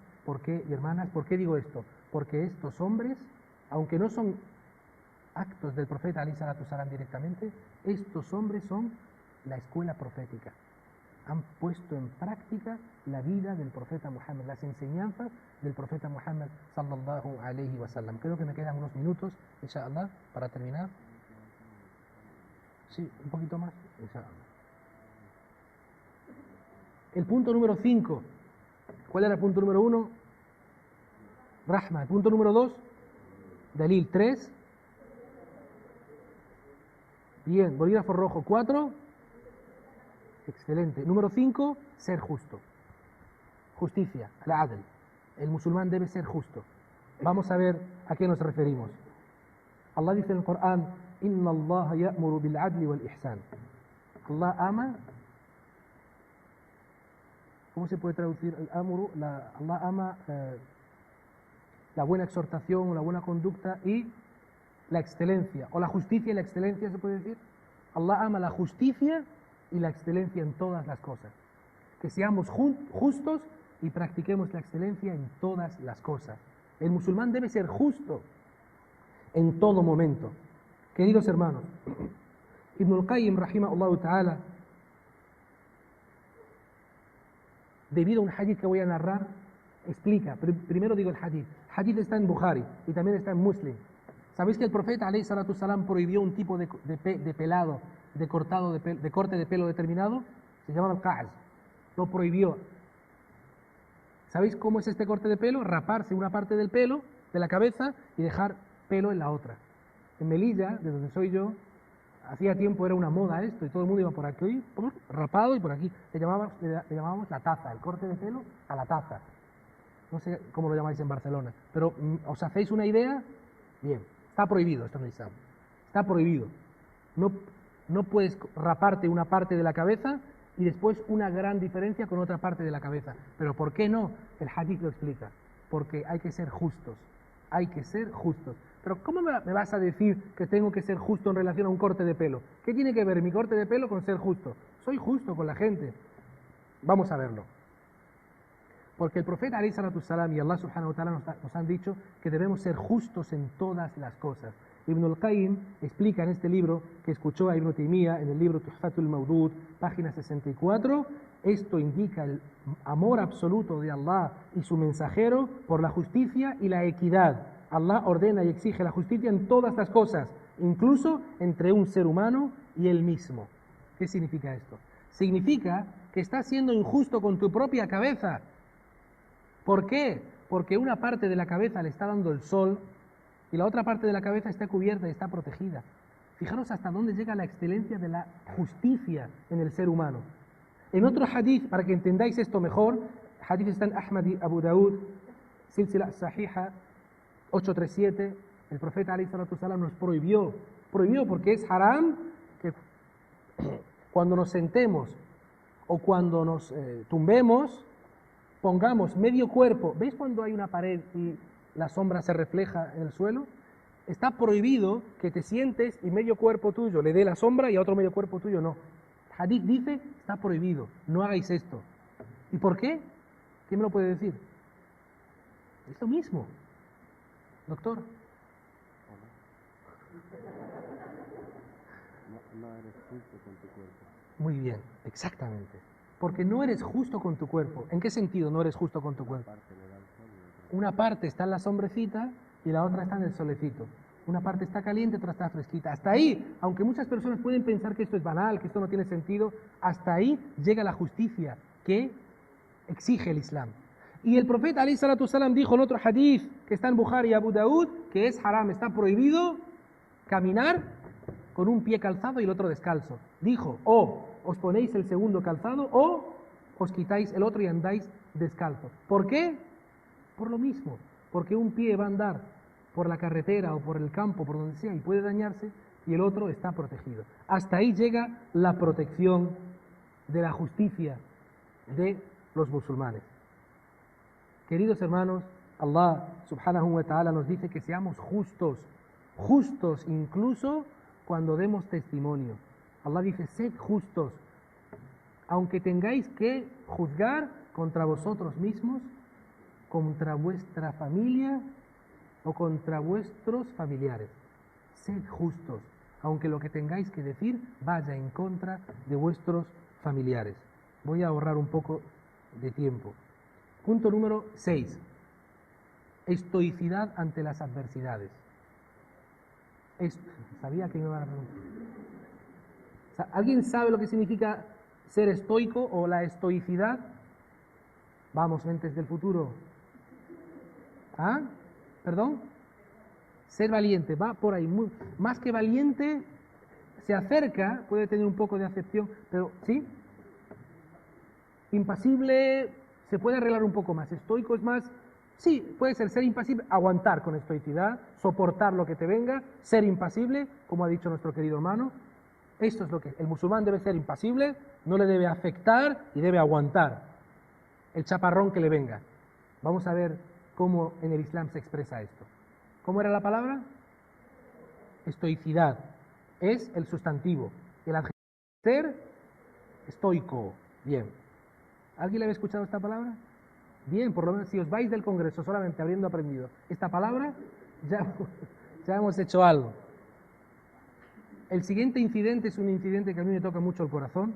y hermanas, ¿por qué digo esto? Porque estos hombres, aunque no son actos del profeta alayhi salatu salam directamente, estos hombres son la escuela profética. Han puesto en práctica la vida del profeta Muhammad, las enseñanzas del profeta Muhammad sallallahu alayhi wa sallam. Creo que me quedan unos minutos, inshallah, para terminar. Sí, un poquito más, inshallah. El punto número 5. ¿Cuál era el punto número 1? Rahma. El punto número 2, Dalil. 3. Bien, bolígrafo rojo. 4. Excelente. Número 5, ser justo. Justicia, al-adl. El musulmán debe ser justo. Vamos a ver a qué nos referimos. Allah dice en el Corán, Inna Allah ya'muru bil adli wal ihsan. Allah ama. ¿Cómo se puede traducir el amru? Allah ama la buena exhortación o la buena conducta y la excelencia, o la justicia y la excelencia, se puede decir. Allah ama la justicia y la excelencia en todas las cosas. Que seamos justos y practiquemos la excelencia en todas las cosas. El musulmán debe ser justo en todo momento. Queridos hermanos, Ibn al-Qayyim, rahimahullah ta'ala, debido a un hadith que voy a narrar, explica, primero digo el hadith. El hadith está en Bukhari y también está en Muslim. ¿Sabéis que el profeta alayhi salatu salam prohibió un tipo de pelado, de corte de pelo determinado? Se llama al-qa'z. Lo prohibió. ¿Sabéis cómo es este corte de pelo? Raparse una parte del pelo, de la cabeza, y dejar pelo en la otra. En Melilla, de donde soy yo, hacía tiempo era una moda esto, y todo el mundo iba por aquí, rapado, y por aquí. Le llamábamos la taza, el corte de pelo a la taza. No sé cómo lo llamáis en Barcelona, pero ¿os hacéis una idea? Bien, está prohibido esto en el Islam. Está prohibido. No puedes raparte una parte de la cabeza y después una gran diferencia con otra parte de la cabeza. Pero ¿por qué no? El hadith lo explica. Porque hay que ser justos. Hay que ser justos. Pero ¿cómo me vas a decir que tengo que ser justo en relación a un corte de pelo? ¿Qué tiene que ver mi corte de pelo con ser justo? Soy justo con la gente. Vamos a verlo. Porque el profeta alayhi salatu salam y Allah subhanahu wa ta'ala nos han dicho que debemos ser justos en todas las cosas. Ibn al-Qayyim explica en este libro que escuchó a Ibn Taymiyyah en el libro Tuhfatul Mawdud, página 64, esto indica el amor absoluto de Allah y su mensajero por la justicia y la equidad. Allah ordena y exige la justicia en todas las cosas, incluso entre un ser humano y él mismo. ¿Qué significa esto? Significa que estás siendo injusto con tu propia cabeza. ¿Por qué? Porque una parte de la cabeza le está dando el sol y la otra parte de la cabeza está cubierta y está protegida. Fijaros hasta dónde llega la excelencia de la justicia en el ser humano. En otro hadith, para que entendáis esto mejor, hadith está en Ahmad y Abu Daud, Silsila Sahiha 837, el profeta alayhi salatu salam nos prohibió porque es haram que cuando nos sentemos o cuando nos tumbemos, pongamos medio cuerpo. ¿Veis cuando hay una pared y la sombra se refleja en el suelo? Está prohibido que te sientes y medio cuerpo tuyo le dé la sombra y a otro medio cuerpo tuyo no. El hadith dice, está prohibido, no hagáis esto. ¿Y por qué? ¿Quién me lo puede decir? Es lo mismo, doctor. No eres justo con tu cuerpo. Muy bien, exactamente. Porque no eres justo con tu cuerpo. ¿En qué sentido no eres justo con tu cuerpo? Una parte está en la sombrecita y la otra está en el solecito. Una parte está caliente, otra está fresquita. Hasta ahí, aunque muchas personas pueden pensar que esto es banal, que esto no tiene sentido, hasta ahí llega la justicia que exige el Islam. Y el profeta alayhi salatu salam dijo en otro hadith que está en Bukhari y Abu Daud que es haram, está prohibido caminar con un pie calzado y el otro descalzo. Dijo, o os ponéis el segundo calzado o os quitáis el otro y andáis descalzo. ¿Por qué? Por lo mismo, porque un pie va a andar por la carretera o por el campo, por donde sea, y puede dañarse, y el otro está protegido. Hasta ahí llega la protección de la justicia de los musulmanes. Queridos hermanos, Allah subhanahu wa ta'ala nos dice que seamos justos, justos incluso cuando demos testimonio. Allah dice, sed justos, aunque tengáis que juzgar contra vosotros mismos, contra vuestra familia o contra vuestros familiares. Sed justos, aunque lo que tengáis que decir vaya en contra de vuestros familiares. Voy a ahorrar un poco de tiempo. Punto número 6. Estoicidad ante las adversidades. Sabía que me iban a preguntar. ¿Alguien sabe lo que significa ser estoico o la estoicidad? Vamos, mentes del futuro. ¿Ah? ¿Perdón? Ser valiente, va por ahí. Más que valiente, se acerca, puede tener un poco de acepción, pero ¿sí? Impasible, se puede arreglar un poco más. Estoico es más, sí, puede ser impasible, aguantar con estoicidad, soportar lo que te venga, ser impasible, como ha dicho nuestro querido hermano. Esto es lo que el musulmán debe ser impasible, no le debe afectar y debe aguantar el chaparrón que le venga. Vamos a ver cómo en el Islam se expresa esto. ¿Cómo era la palabra? Estoicidad. Es el sustantivo. El adjetivo ser estoico. Bien. ¿Alguien le había escuchado esta palabra? Bien, por lo menos si os vais del Congreso solamente habiendo aprendido esta palabra, ya hemos hecho algo. El siguiente incidente es un incidente que a mí me toca mucho el corazón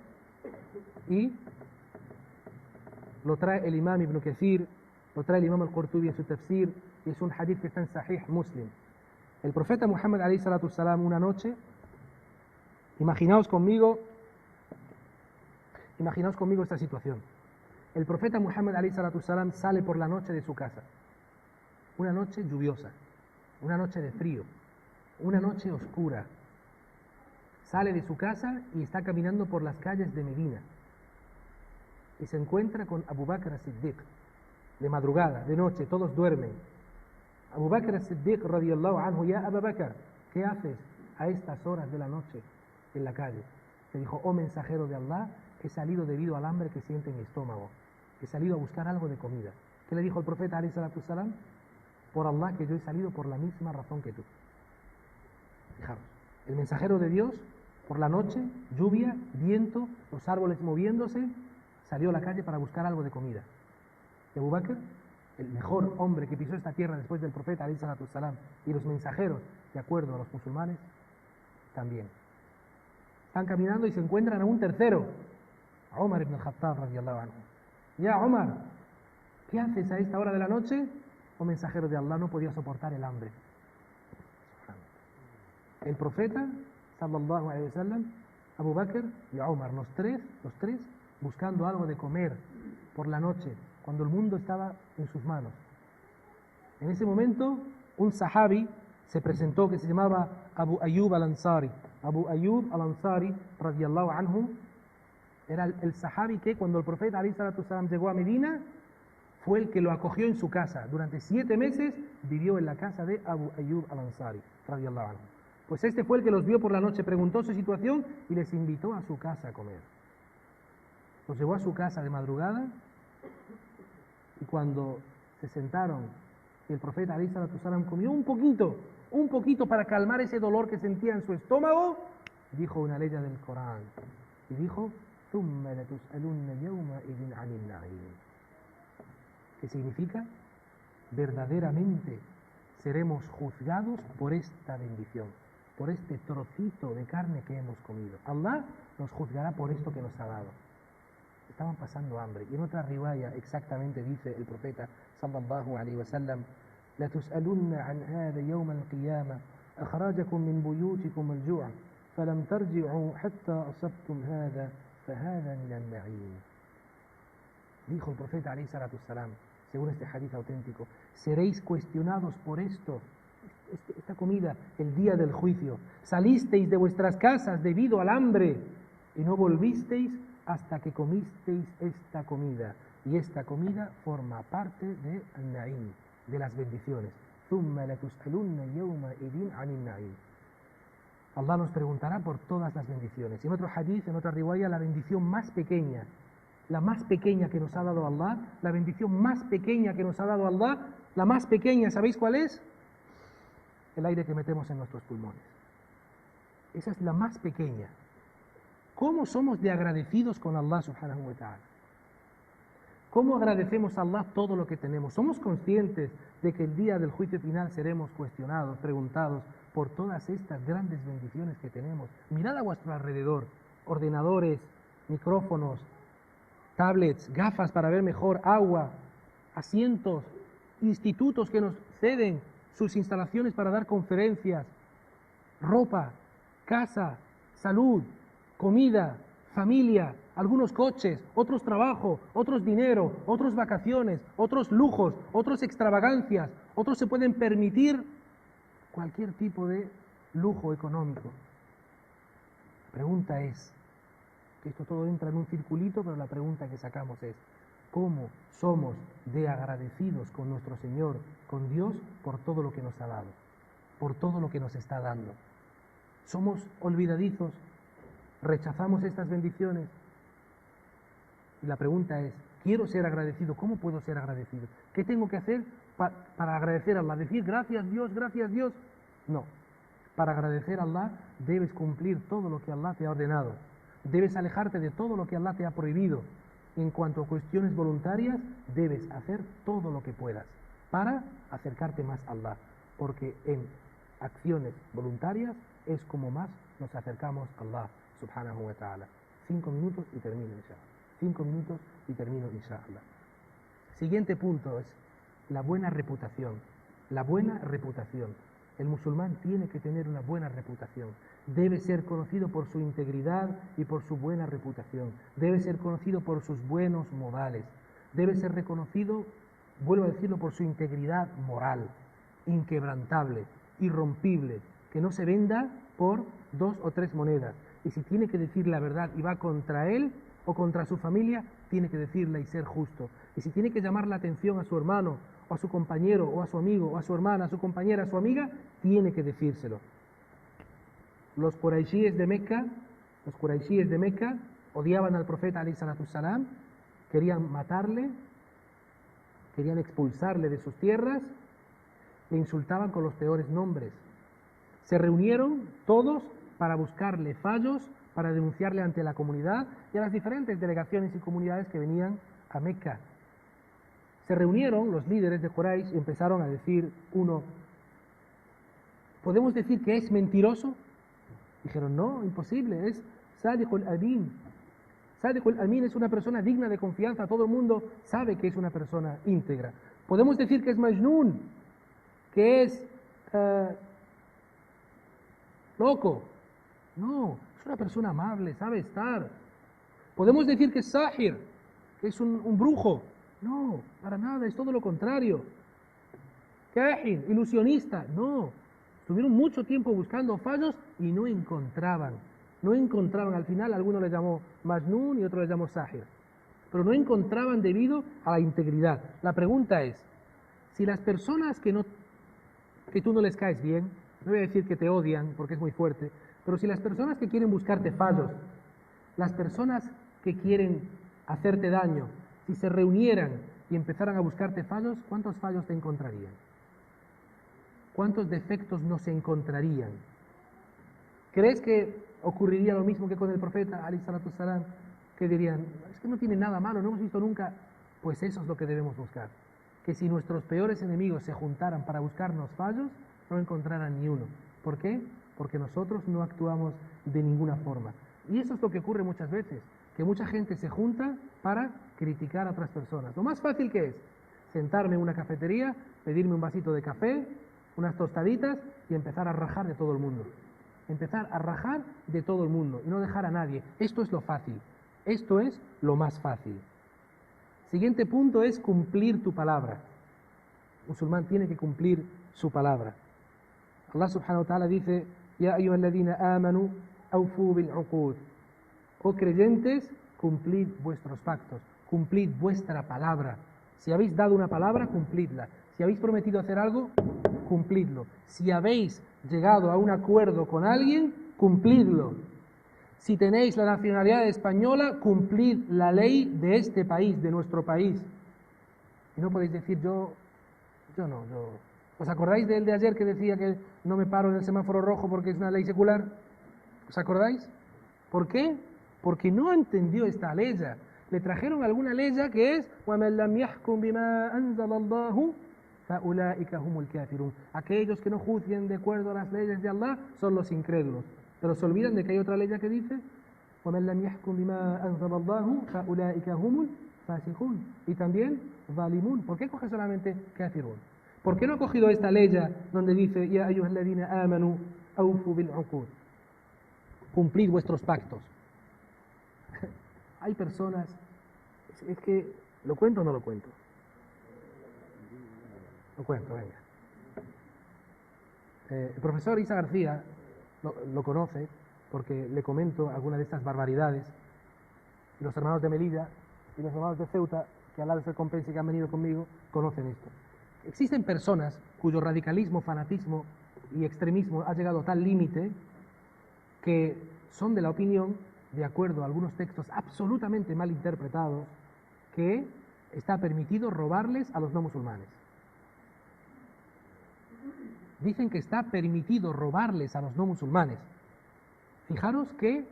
y lo trae el imam Ibn Kathir, lo trae el imam al-Qurtubi en su tafsir y es un hadith que está en Sahih Muslim. El profeta Muhammad alayhi salatu salam una noche, imaginaos conmigo esta situación. El profeta Muhammad alayhi salatu salam sale por la noche de su casa, una noche lluviosa, una noche de frío, una noche oscura. Sale de su casa y está caminando por las calles de Medina y se encuentra con Abu Bakr as-Siddiq de madrugada, de noche, todos duermen. Abu Bakr as-Siddiq radiyallahu anhu, ya Abu Bakr, ¿qué haces a estas horas de la noche en la calle? Le dijo, oh mensajero de Allah, he salido debido al hambre que siente mi estómago. He salido a buscar algo de comida. ¿Qué le dijo el profeta alayhi salatu wassalam? Por Allah que yo he salido por la misma razón que tú. Fijaros, el mensajero de Dios, por la noche, lluvia, viento, los árboles moviéndose, salió a la calle para buscar algo de comida. Y Abu Bakr, el mejor hombre que pisó esta tierra después del profeta alayhi salatu wassalam, y los mensajeros, de acuerdo a los musulmanes, también. Están caminando y se encuentran a un tercero, a Umar ibn al-Khattab radiyallahu anhu. Ya Umar, ¿qué haces a esta hora de la noche? Oh mensajero de Allah, no podía soportar el hambre. El profeta, sallallahu alayhi wa sallam, Abu Bakr y Umar, los tres, buscando algo de comer por la noche, cuando el mundo estaba en sus manos. En ese momento, un sahabi se presentó que se llamaba Abu Ayyub al-Ansari. Abu Ayyub al-Ansari, radiyallahu anhu, era el sahabi que cuando el profeta alayhi salatu wasalam llegó a Medina, fue el que lo acogió en su casa. Durante 7 meses vivió en la casa de Abu Ayyub al-Ansari, radiyallahu anhu. Pues este fue el que los vio por la noche, preguntó su situación y les invitó a su casa a comer. Los llevó a su casa de madrugada y cuando se sentaron y el profeta alayhi salatu wasalam comió un poquito para calmar ese dolor que sentía en su estómago, dijo una ley del Corán y dijo: ثُمَّ لَتُسْأَلُنَّ يَوْمَئِذٍ عَنِ النَّعِيمِ. ¿Qué significa? Verdaderamente seremos juzgados por esta bendición, por este trocito de carne que hemos comido. Allah nos juzgará por esto que nos ha dado. Estaban pasando hambre. Y en otra riwaya exactamente dice el profeta sallallahu alayhi wa sallam: لَتُسْأَلُنَّ عَنْ هَذَا يَوْمَ الْقِيَامَةِ أَخْرَجَكُم مِّن بُيُوتِكُمُ الْجُوعَ فَلَمْ تَرْجِعُوا حَتَّى أَصَبْتُمْ هَذَا فَهَذَا مِنَ النَّعِيمِ. Dijo el profeta alayhi salatu wassalam, según este hadith auténtico: seréis cuestionados por esto, esta comida, el día del juicio. Salisteis de vuestras casas debido al hambre y no volvisteis hasta que comisteis esta comida. Y esta comida forma parte de al-Na'im, de las bendiciones. ثُمَّ لَتُسْأَلُنَّ يَوْمَئِذٍ عَنِ النَّعِيمِ. Allah nos preguntará por todas las bendiciones. En otro hadith, en otra riwaya, la bendición más pequeña, la más pequeña que nos ha dado Allah, la bendición más pequeña que nos ha dado Allah, la más pequeña, ¿sabéis cuál es? El aire que metemos en nuestros pulmones. Esa es la más pequeña. ¿Cómo somos de agradecidos con Allah subhanahu wa ta'ala? ¿Cómo agradecemos a Allah todo lo que tenemos? ¿Somos conscientes de que el día del juicio final seremos cuestionados, preguntados por todas estas grandes bendiciones que tenemos? Mirad a vuestro alrededor, ordenadores, micrófonos, tablets, gafas para ver mejor, agua, asientos, institutos que nos ceden sus instalaciones para dar conferencias, ropa, casa, salud, comida, familia, algunos coches, otros trabajo, otros dinero, otros vacaciones, otros lujos, otros extravagancias, otros se pueden permitir cualquier tipo de lujo económico. La pregunta es, que esto todo entra en un circulito, pero la pregunta que sacamos es: ¿cómo somos de agradecidos con nuestro Señor, con Dios, por todo lo que nos ha dado, por todo lo que nos está dando? ¿Somos olvidadizos? ¿Rechazamos estas bendiciones? Y la pregunta es: quiero ser agradecido, ¿cómo puedo ser agradecido? ¿Qué tengo que hacer para agradecer a Allah? ¿Decir gracias Dios, gracias Dios? No. Para agradecer a Allah debes cumplir todo lo que Allah te ha ordenado. Debes alejarte de todo lo que Allah te ha prohibido. En cuanto a cuestiones voluntarias, debes hacer todo lo que puedas para acercarte más a Allah. Porque en acciones voluntarias es como más nos acercamos a Allah subhanahu wa ta'ala. 5 minutos y termino, inshallah. 5 minutos y termino, inshallah. Siguiente punto es la buena reputación. La buena reputación. El musulmán tiene que tener una buena reputación. Debe ser conocido por su integridad y por su buena reputación. Debe ser conocido por sus buenos modales. Debe ser reconocido, vuelvo a decirlo, por su integridad moral, inquebrantable, irrompible, que no se venda por 2 o 3 monedas. Y si tiene que decir la verdad y va contra él o contra su familia, tiene que decirla y ser justo. Y si tiene que llamar la atención a su hermano, o a su compañero, o a su amigo, o a su hermana, a su compañera, a su amiga, tiene que decírselo. Los quraishíes de Meca, odiaban al profeta alayhi salatu salam, querían matarle, querían expulsarle de sus tierras, le insultaban con los peores nombres. Se reunieron todos para buscarle fallos, para denunciarle ante la comunidad y a las diferentes delegaciones y comunidades que venían a Meca. Se reunieron los líderes de Quraysh y empezaron a decir uno, ¿podemos decir que es mentiroso? Dijeron, no, imposible, es Sadiqul Amin. Sadiqul Amin es una persona digna de confianza, todo el mundo sabe que es una persona íntegra. ¿Podemos decir que es Majnun, que es loco? No, es una persona amable, sabe estar. ¿Podemos decir que es Sahir, que es un brujo? No, para nada, es todo lo contrario. Kahin, ilusionista, no. Estuvieron mucho tiempo buscando fallos y no encontraban. Al final alguno le llamó Majnun y otro le llamó Sahir. Pero no encontraban debido a la integridad. La pregunta es, si las personas que tú no les caes bien, no voy a decir que te odian porque es muy fuerte, pero si las personas que quieren buscarte fallos, las personas que quieren hacerte daño, si se reunieran y empezaran a buscarte fallos, ¿cuántos fallos te encontrarían? ¿Cuántos defectos no se encontrarían? ¿Crees que ocurriría lo mismo que con el profeta, alayhi salatu salam, que dirían, es que no tiene nada malo, no hemos visto nunca? Pues eso es lo que debemos buscar. Que si nuestros peores enemigos se juntaran para buscarnos fallos, no encontraran ni uno. ¿Por qué? Porque nosotros no actuamos de ninguna forma. Y eso es lo que ocurre muchas veces, que mucha gente se junta para criticar a otras personas. Lo más fácil que es sentarme en una cafetería, pedirme un vasito de café, unas tostaditas y empezar a rajar de todo el mundo. Empezar a rajar de todo el mundo y no dejar a nadie. Esto es lo fácil. Esto es lo más fácil. Siguiente punto es cumplir tu palabra. El musulmán tiene que cumplir su palabra. Allah subhanahu wa ta'ala dice, Ya ayyuhalladhina amanu awfu bil uqud. Oh creyentes, cumplid vuestros pactos, cumplid vuestra palabra. Si habéis dado una palabra, cumplidla. Si habéis prometido hacer algo, cumplidlo. Si habéis llegado a un acuerdo con alguien, cumplidlo. Si tenéis la nacionalidad española, cumplid la ley de este país, de nuestro país. Y no podéis decir, yo no. ¿Os acordáis del de ayer que decía que no me paro en el semáforo rojo porque es una ley secular? ¿Os acordáis? ¿Por qué? Porque no entendió esta ley. Le trajeron alguna ley que es وَمَنْ لَمْ يَحْكُمْ بِمَا أَنزَلَ اللَّهُ فَأُولَٰئِكَ هُمُ الْكَافِرُونَ. Aquellos que no juzguen de acuerdo a las leyes de Allah son los incrédulos. Pero se olvidan de que hay otra ley que dice وَمَنْ لَمْ يَحْكُمْ بِمَا أَنزَلَ اللَّهُ فَأُولَٰئِكَ هُمُ الْفَاسِقُونَ. Y también ظَالِمُونَ. ¿Por qué coge solamente kafirun? ¿Por qué no ha cogido esta ley donde dice Ya ayyuhalladhina amanu awfu bil uqud? Cumplid vuestros pactos. Hay personas, es que, ¿lo cuento o no lo cuento? Lo cuento, venga. El profesor Isa García lo conoce porque le comento algunas de estas barbaridades. Y los hermanos de Melilla y los hermanos de Ceuta, que Allah les recompense que han venido conmigo, conocen esto. Existen personas cuyo radicalismo, fanatismo y extremismo ha llegado a tal límite que son de la opinión, de acuerdo a algunos textos absolutamente mal interpretados, que está permitido robarles a los no musulmanes. Dicen que está permitido robarles a los no musulmanes. Fijaros qué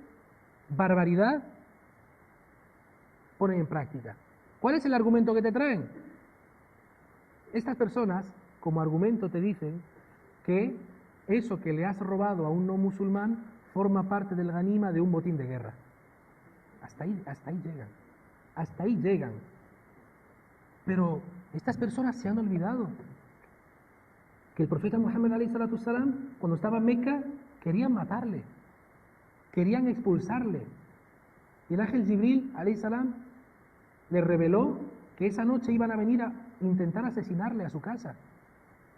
barbaridad ponen en práctica. ¿Cuál es el argumento que te traen? Estas personas, como argumento, te dicen que eso que le has robado a un no musulmán forma parte del ganima de un botín de guerra. Hasta ahí llegan. Hasta ahí llegan. Pero estas personas se han olvidado que el profeta Muhammad alayhi salatu salam, cuando estaba en Meca, querían matarle, querían expulsarle. Y el ángel Jibril alayhi salam le reveló que esa noche iban a venir a intentar asesinarle a su casa.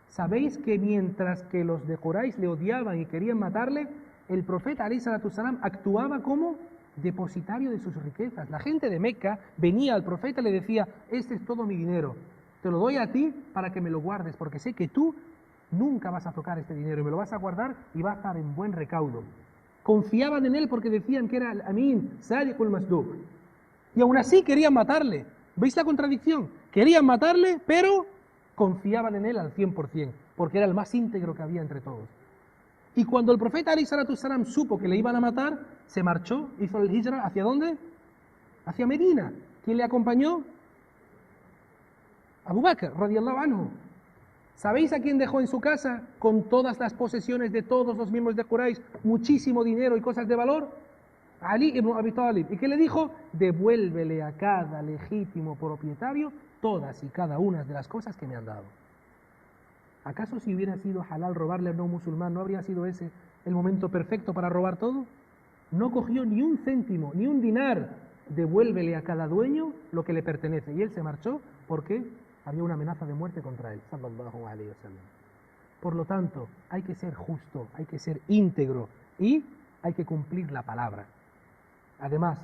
¿Sabéis que mientras que los de Quraysh le odiaban y querían matarle, el profeta alayhi salatu salam actuaba como depositario de sus riquezas? La gente de Meca venía al profeta y le decía, este es todo mi dinero, te lo doy a ti para que me lo guardes, porque sé que tú nunca vas a tocar este dinero y me lo vas a guardar y va a estar en buen recaudo. confiaban en él porque decían que era el Amin, Sadiq al-Masduq. Y aún así querían matarle. ¿Veis la contradicción? Querían matarle, pero confiaban en él al 100%, porque era el más íntegro que había entre todos. Y cuando el profeta alayhi salatu salam supo que le iban a matar, se marchó, hizo el hijra, ¿hacia dónde? Hacia Medina. ¿Quién le acompañó? Abu Bakr, radiyallahu anhu. ¿Sabéis a quién dejó en su casa con todas las posesiones de todos los miembros de Quraysh, muchísimo dinero y cosas de valor? Ali ibn Abi Talib. ¿Y qué le dijo? Devuélvele a cada legítimo propietario todas y cada una de las cosas que me han dado. ¿Acaso si hubiera sido halal robarle a un musulmán, no habría sido ese el momento perfecto para robar todo? No cogió ni un céntimo, ni un dinar. Devuélvele a cada dueño lo que le pertenece. Y él se marchó porque había una amenaza de muerte contra él. Sallallahu alayhi wa sallam. Por lo tanto, hay que ser justo, hay que ser íntegro y hay que cumplir la palabra. Además,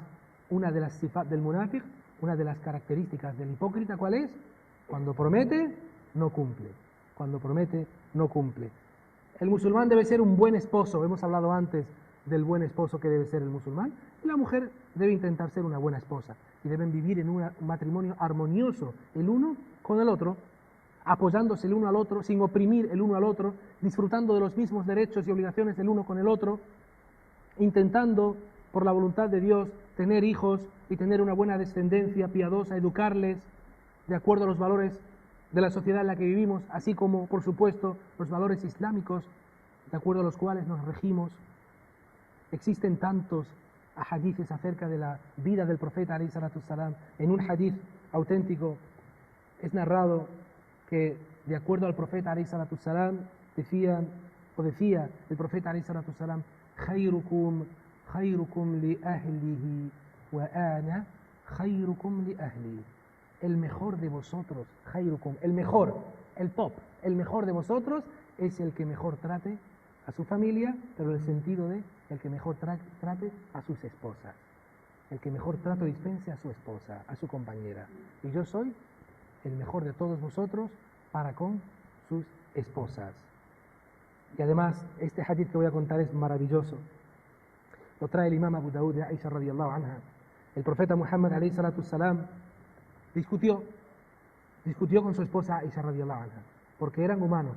una de las sifat del munafiq, una de las características del hipócrita, ¿cuál es? Cuando promete, no cumple. Cuando promete, no cumple. El musulmán debe ser un buen esposo. Hemos hablado antes del buen esposo que debe ser el musulmán. Y la mujer debe intentar ser una buena esposa. Y deben vivir en un matrimonio armonioso, el uno con el otro, apoyándose el uno al otro, sin oprimir el uno al otro, disfrutando de los mismos derechos y obligaciones el uno con el otro, intentando, por la voluntad de Dios, tener hijos y tener una buena descendencia piadosa, educarles de acuerdo a los valores de la sociedad en la que vivimos, así como, por supuesto, los valores islámicos, de acuerdo a los cuales nos regimos. Existen tantos hadices acerca de la vida del profeta alayhi salatu salam. En un hadith auténtico es narrado que, de acuerdo al profeta alayhi salatu salam, decía el profeta alayhi salatu salam: khayrukum li ahlihi wa ana khayrukum li ahli. El mejor de vosotros, khayrukum, el mejor, el top, el mejor de vosotros es el que mejor trate a su familia, pero en el sentido de el que mejor trate a sus esposas, el que mejor trato dispense a su esposa, a su compañera. Y yo soy el mejor de todos vosotros para con sus esposas. Y además, este hadith que voy a contar es maravilloso. Lo trae el imam Abu Dawud de Aisha radiyallahu anha. El profeta Muhammad alayhi salatu salam discutió con su esposa Aisha radiyallahu anha, porque eran humanos.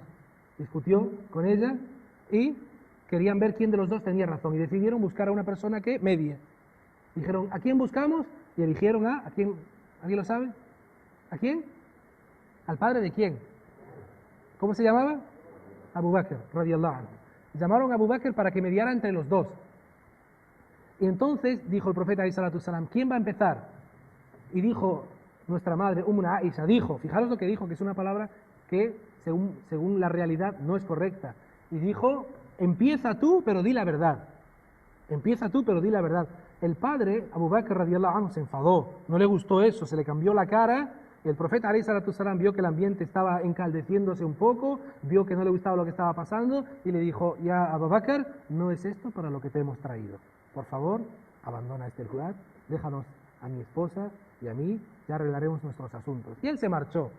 Discutió con ella y querían ver quién de los dos tenía razón y decidieron buscar a una persona que medie. Dijeron: ¿a quién buscamos? Y eligieron ¿a quién? ¿Alguien lo sabe? ¿A quién? ¿Al padre de quién? ¿Cómo se llamaba? Abu Bakr radiyallahu anhu. Llamaron a Abu Bakr para que mediara entre los dos. Y entonces dijo el profeta alayhi salatu salam: ¿quién va a empezar? Y dijo nuestra madre, Aisha, dijo, fijaros lo que dijo, que es una palabra que según la realidad no es correcta. Y dijo: empieza tú, pero di la verdad. Empieza tú, pero di la verdad. El padre, Abu Bakr radiyallahu anhu, se enfadó, no le gustó eso, se le cambió la cara. Y el profeta alayhi salatu salam vio que el ambiente estaba encaldeciéndose un poco, vio que no le gustaba lo que estaba pasando y le dijo: ya, Abu Bakr, no es esto para lo que te hemos traído. Por favor, abandona este lugar, déjanos a mi esposa y a mí, ya arreglaremos nuestros asuntos. Y él se marchó,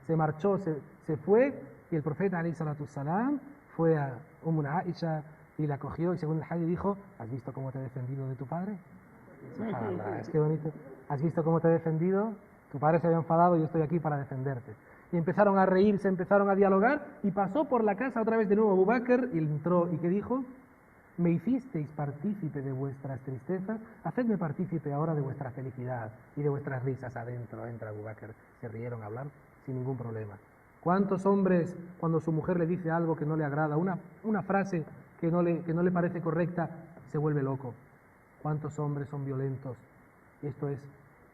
se fue, y el profeta alayhi salatu salam fue a Aisha y la cogió, y según el hadith dijo: ¿has visto cómo te he defendido de tu padre? Es que bonito. ¿Has visto cómo te he defendido? Tu padre se había enfadado y yo estoy aquí para defenderte. Y empezaron a reírse, empezaron a dialogar, y pasó por la casa otra vez de nuevo Abu Bakr, y entró, ¿y qué dijo? Me hicisteis partícipe de vuestras tristezas, hacedme partícipe ahora de vuestra felicidad y de vuestras risas. Adentro entra Abu Bakr, se rieron a hablar sin ningún problema. ¿Cuántos hombres, cuando su mujer le dice algo que no le agrada, una frase que no le parece correcta, se vuelve loco? ¿Cuántos hombres son violentos? Esto es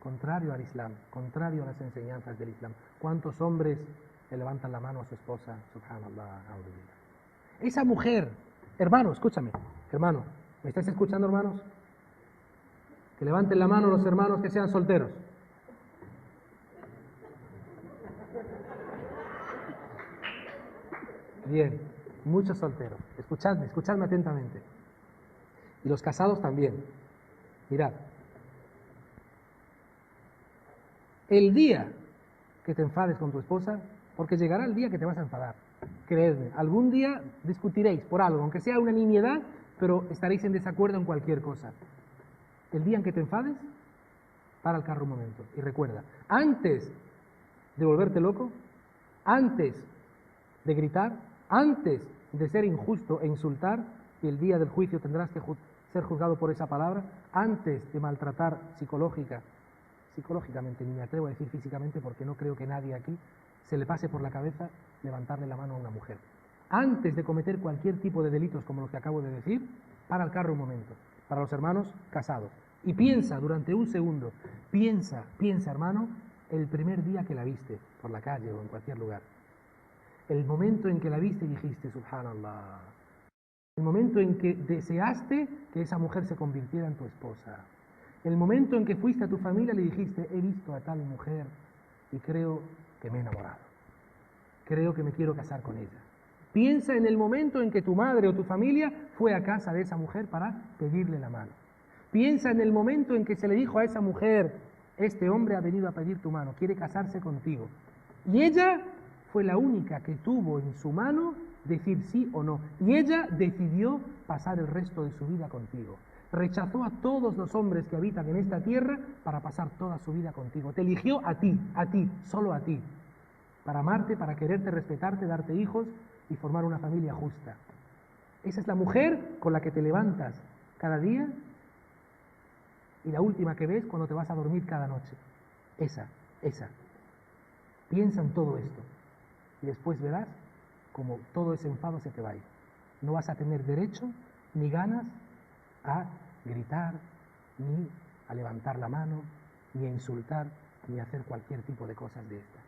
contrario al Islam, contrario a las enseñanzas del Islam. ¿Cuántos hombres le levantan la mano a su esposa? Subhanallah, a'udhu billah. Esa mujer, hermano, escúchame, hermano, ¿me estáis escuchando, hermanos? Que levanten la mano los hermanos que sean solteros. Bien, muchos solteros. Escuchadme atentamente. Y los casados también. Mirad. El día que te enfades con tu esposa, porque llegará el día que te vas a enfadar. Creedme, algún día discutiréis por algo, aunque sea una nimiedad, pero estaréis en desacuerdo en cualquier cosa. El día en que te enfades, para el carro un momento y recuerda, antes de volverte loco, antes de gritar, antes de ser injusto e insultar, y el día del juicio tendrás que ser juzgado por esa palabra, antes de maltratar psicológicamente, ni me atrevo a decir físicamente porque no creo que nadie aquí se le pase por la cabeza levantarle la mano a una mujer. Antes de cometer cualquier tipo de delitos como los que acabo de decir, para el carro un momento, para los hermanos casados. Y piensa durante un segundo, piensa hermano, el primer día que la viste por la calle o en cualquier lugar. El momento en que la viste y dijiste, subhanallah. El momento en que deseaste que esa mujer se convirtiera en tu esposa. El momento en que fuiste a tu familia y le dijiste, he visto a tal mujer y creo que me he enamorado. Creo que me quiero casar con ella. Piensa en el momento en que tu madre o tu familia fue a casa de esa mujer para pedirle la mano. Piensa en el momento en que se le dijo a esa mujer, este hombre ha venido a pedir tu mano, quiere casarse contigo. Y ella fue la única que tuvo en su mano decir sí o no. Y ella decidió pasar el resto de su vida contigo. Rechazó a todos los hombres que habitan en esta tierra para pasar toda su vida contigo. Te eligió a ti, solo a ti. Para amarte, para quererte, respetarte, darte hijos y formar una familia justa. Esa es la mujer con la que te levantas cada día y la última que ves cuando te vas a dormir cada noche. Esa. Piensa en todo esto y después verás como todo ese enfado se te va a ir. No vas a tener derecho ni ganas a gritar, ni a levantar la mano, ni a insultar, ni a hacer cualquier tipo de cosas de estas.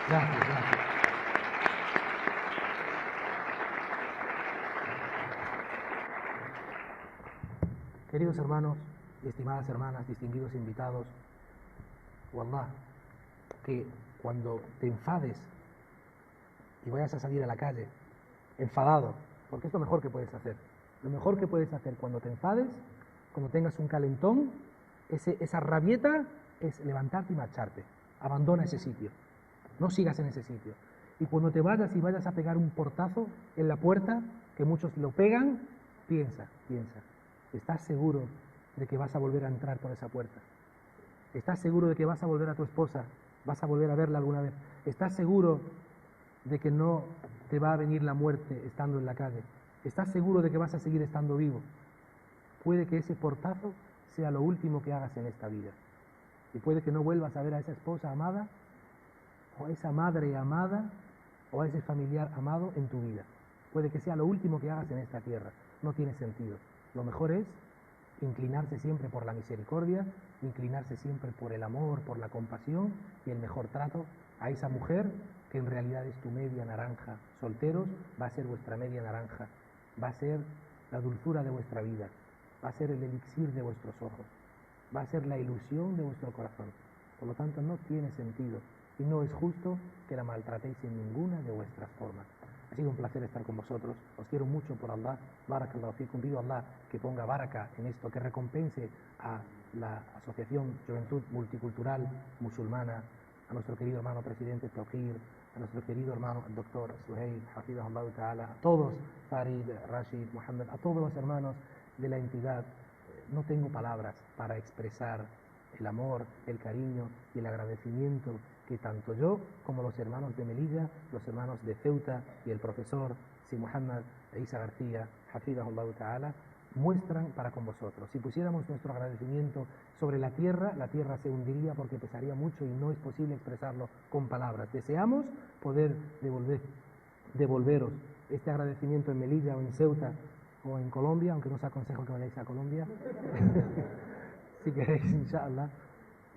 Gracias. Queridos hermanos y estimadas hermanas, distinguidos invitados, wallah, que cuando te enfades y vayas a salir a la calle enfadado, porque es lo mejor que puedes hacer. Lo mejor que puedes hacer cuando te enfades, cuando tengas un calentón, esa rabieta, es levantarte y marcharte. Abandona ese sitio. No sigas en ese sitio. Y cuando te vayas y vayas a pegar un portazo en la puerta, que muchos lo pegan, piensa. ¿Estás seguro de que vas a volver a entrar por esa puerta? ¿Estás seguro de que vas a volver a tu esposa? ¿Vas a volver a verla alguna vez? ¿Estás seguro de que no te va a venir la muerte estando en la calle? ¿Estás seguro de que vas a seguir estando vivo? Puede que ese portazo sea lo último que hagas en esta vida. Y puede que no vuelvas a ver a esa esposa amada, o a esa madre amada, o a ese familiar amado en tu vida. Puede que sea lo último que hagas en esta tierra. No tiene sentido. Lo mejor es inclinarse siempre por la misericordia, inclinarse siempre por el amor, por la compasión y el mejor trato a esa mujer que en realidad es tu media naranja. Solteros, va a ser vuestra media naranja, va a ser la dulzura de vuestra vida, va a ser el elixir de vuestros ojos, va a ser la ilusión de vuestro corazón. Por lo tanto, no tiene sentido y no es justo que la maltratéis en ninguna de vuestras formas. Ha sido un placer estar con vosotros. Os quiero mucho por Allah. Barakallahu fikum. Pido a Allah que ponga baraka en esto, que recompense a la Asociación Juventud Multicultural Musulmana, a nuestro querido hermano presidente Tawqir, a nuestro querido hermano el doctor Suhaib, Hafidahullah Ta'ala, a todos, Farid, Rashid, Muhammad, a todos los hermanos de la entidad. No tengo palabras para expresar el amor, el cariño y el agradecimiento que tanto yo como los hermanos de Melilla, los hermanos de Ceuta y el profesor Si Muhammad Isa García, Hafidahullah Ta'ala, muestran para con vosotros. Si pusiéramos nuestro agradecimiento sobre la tierra se hundiría porque pesaría mucho y no es posible expresarlo con palabras. Deseamos poder devolveros este agradecimiento en Melilla o en Ceuta o en Colombia, aunque no os aconsejo que vayáis a Colombia. Si queréis, inshallah.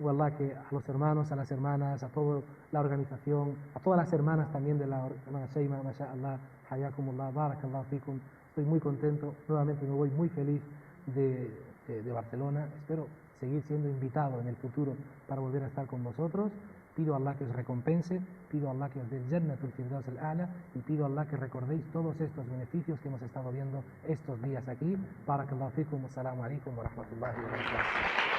Wallah, que a los hermanos, a las hermanas, a toda la organización, a todas las hermanas también de la hermana Sheima, masha'Allah, hayakumullah, barakallahu fikum. Estoy muy contento, nuevamente me voy muy feliz de Barcelona. Espero seguir siendo invitado en el futuro para volver a estar con vosotros. Pido a Allah que os recompense, pido a Allah que os dé el Jannatul Firdaus al-A'la y pido a Allah que recordéis todos estos beneficios que hemos estado viendo estos días aquí. Barakallahu fikum, assalamu alaikum wa rahmatullahi wa barakatuh.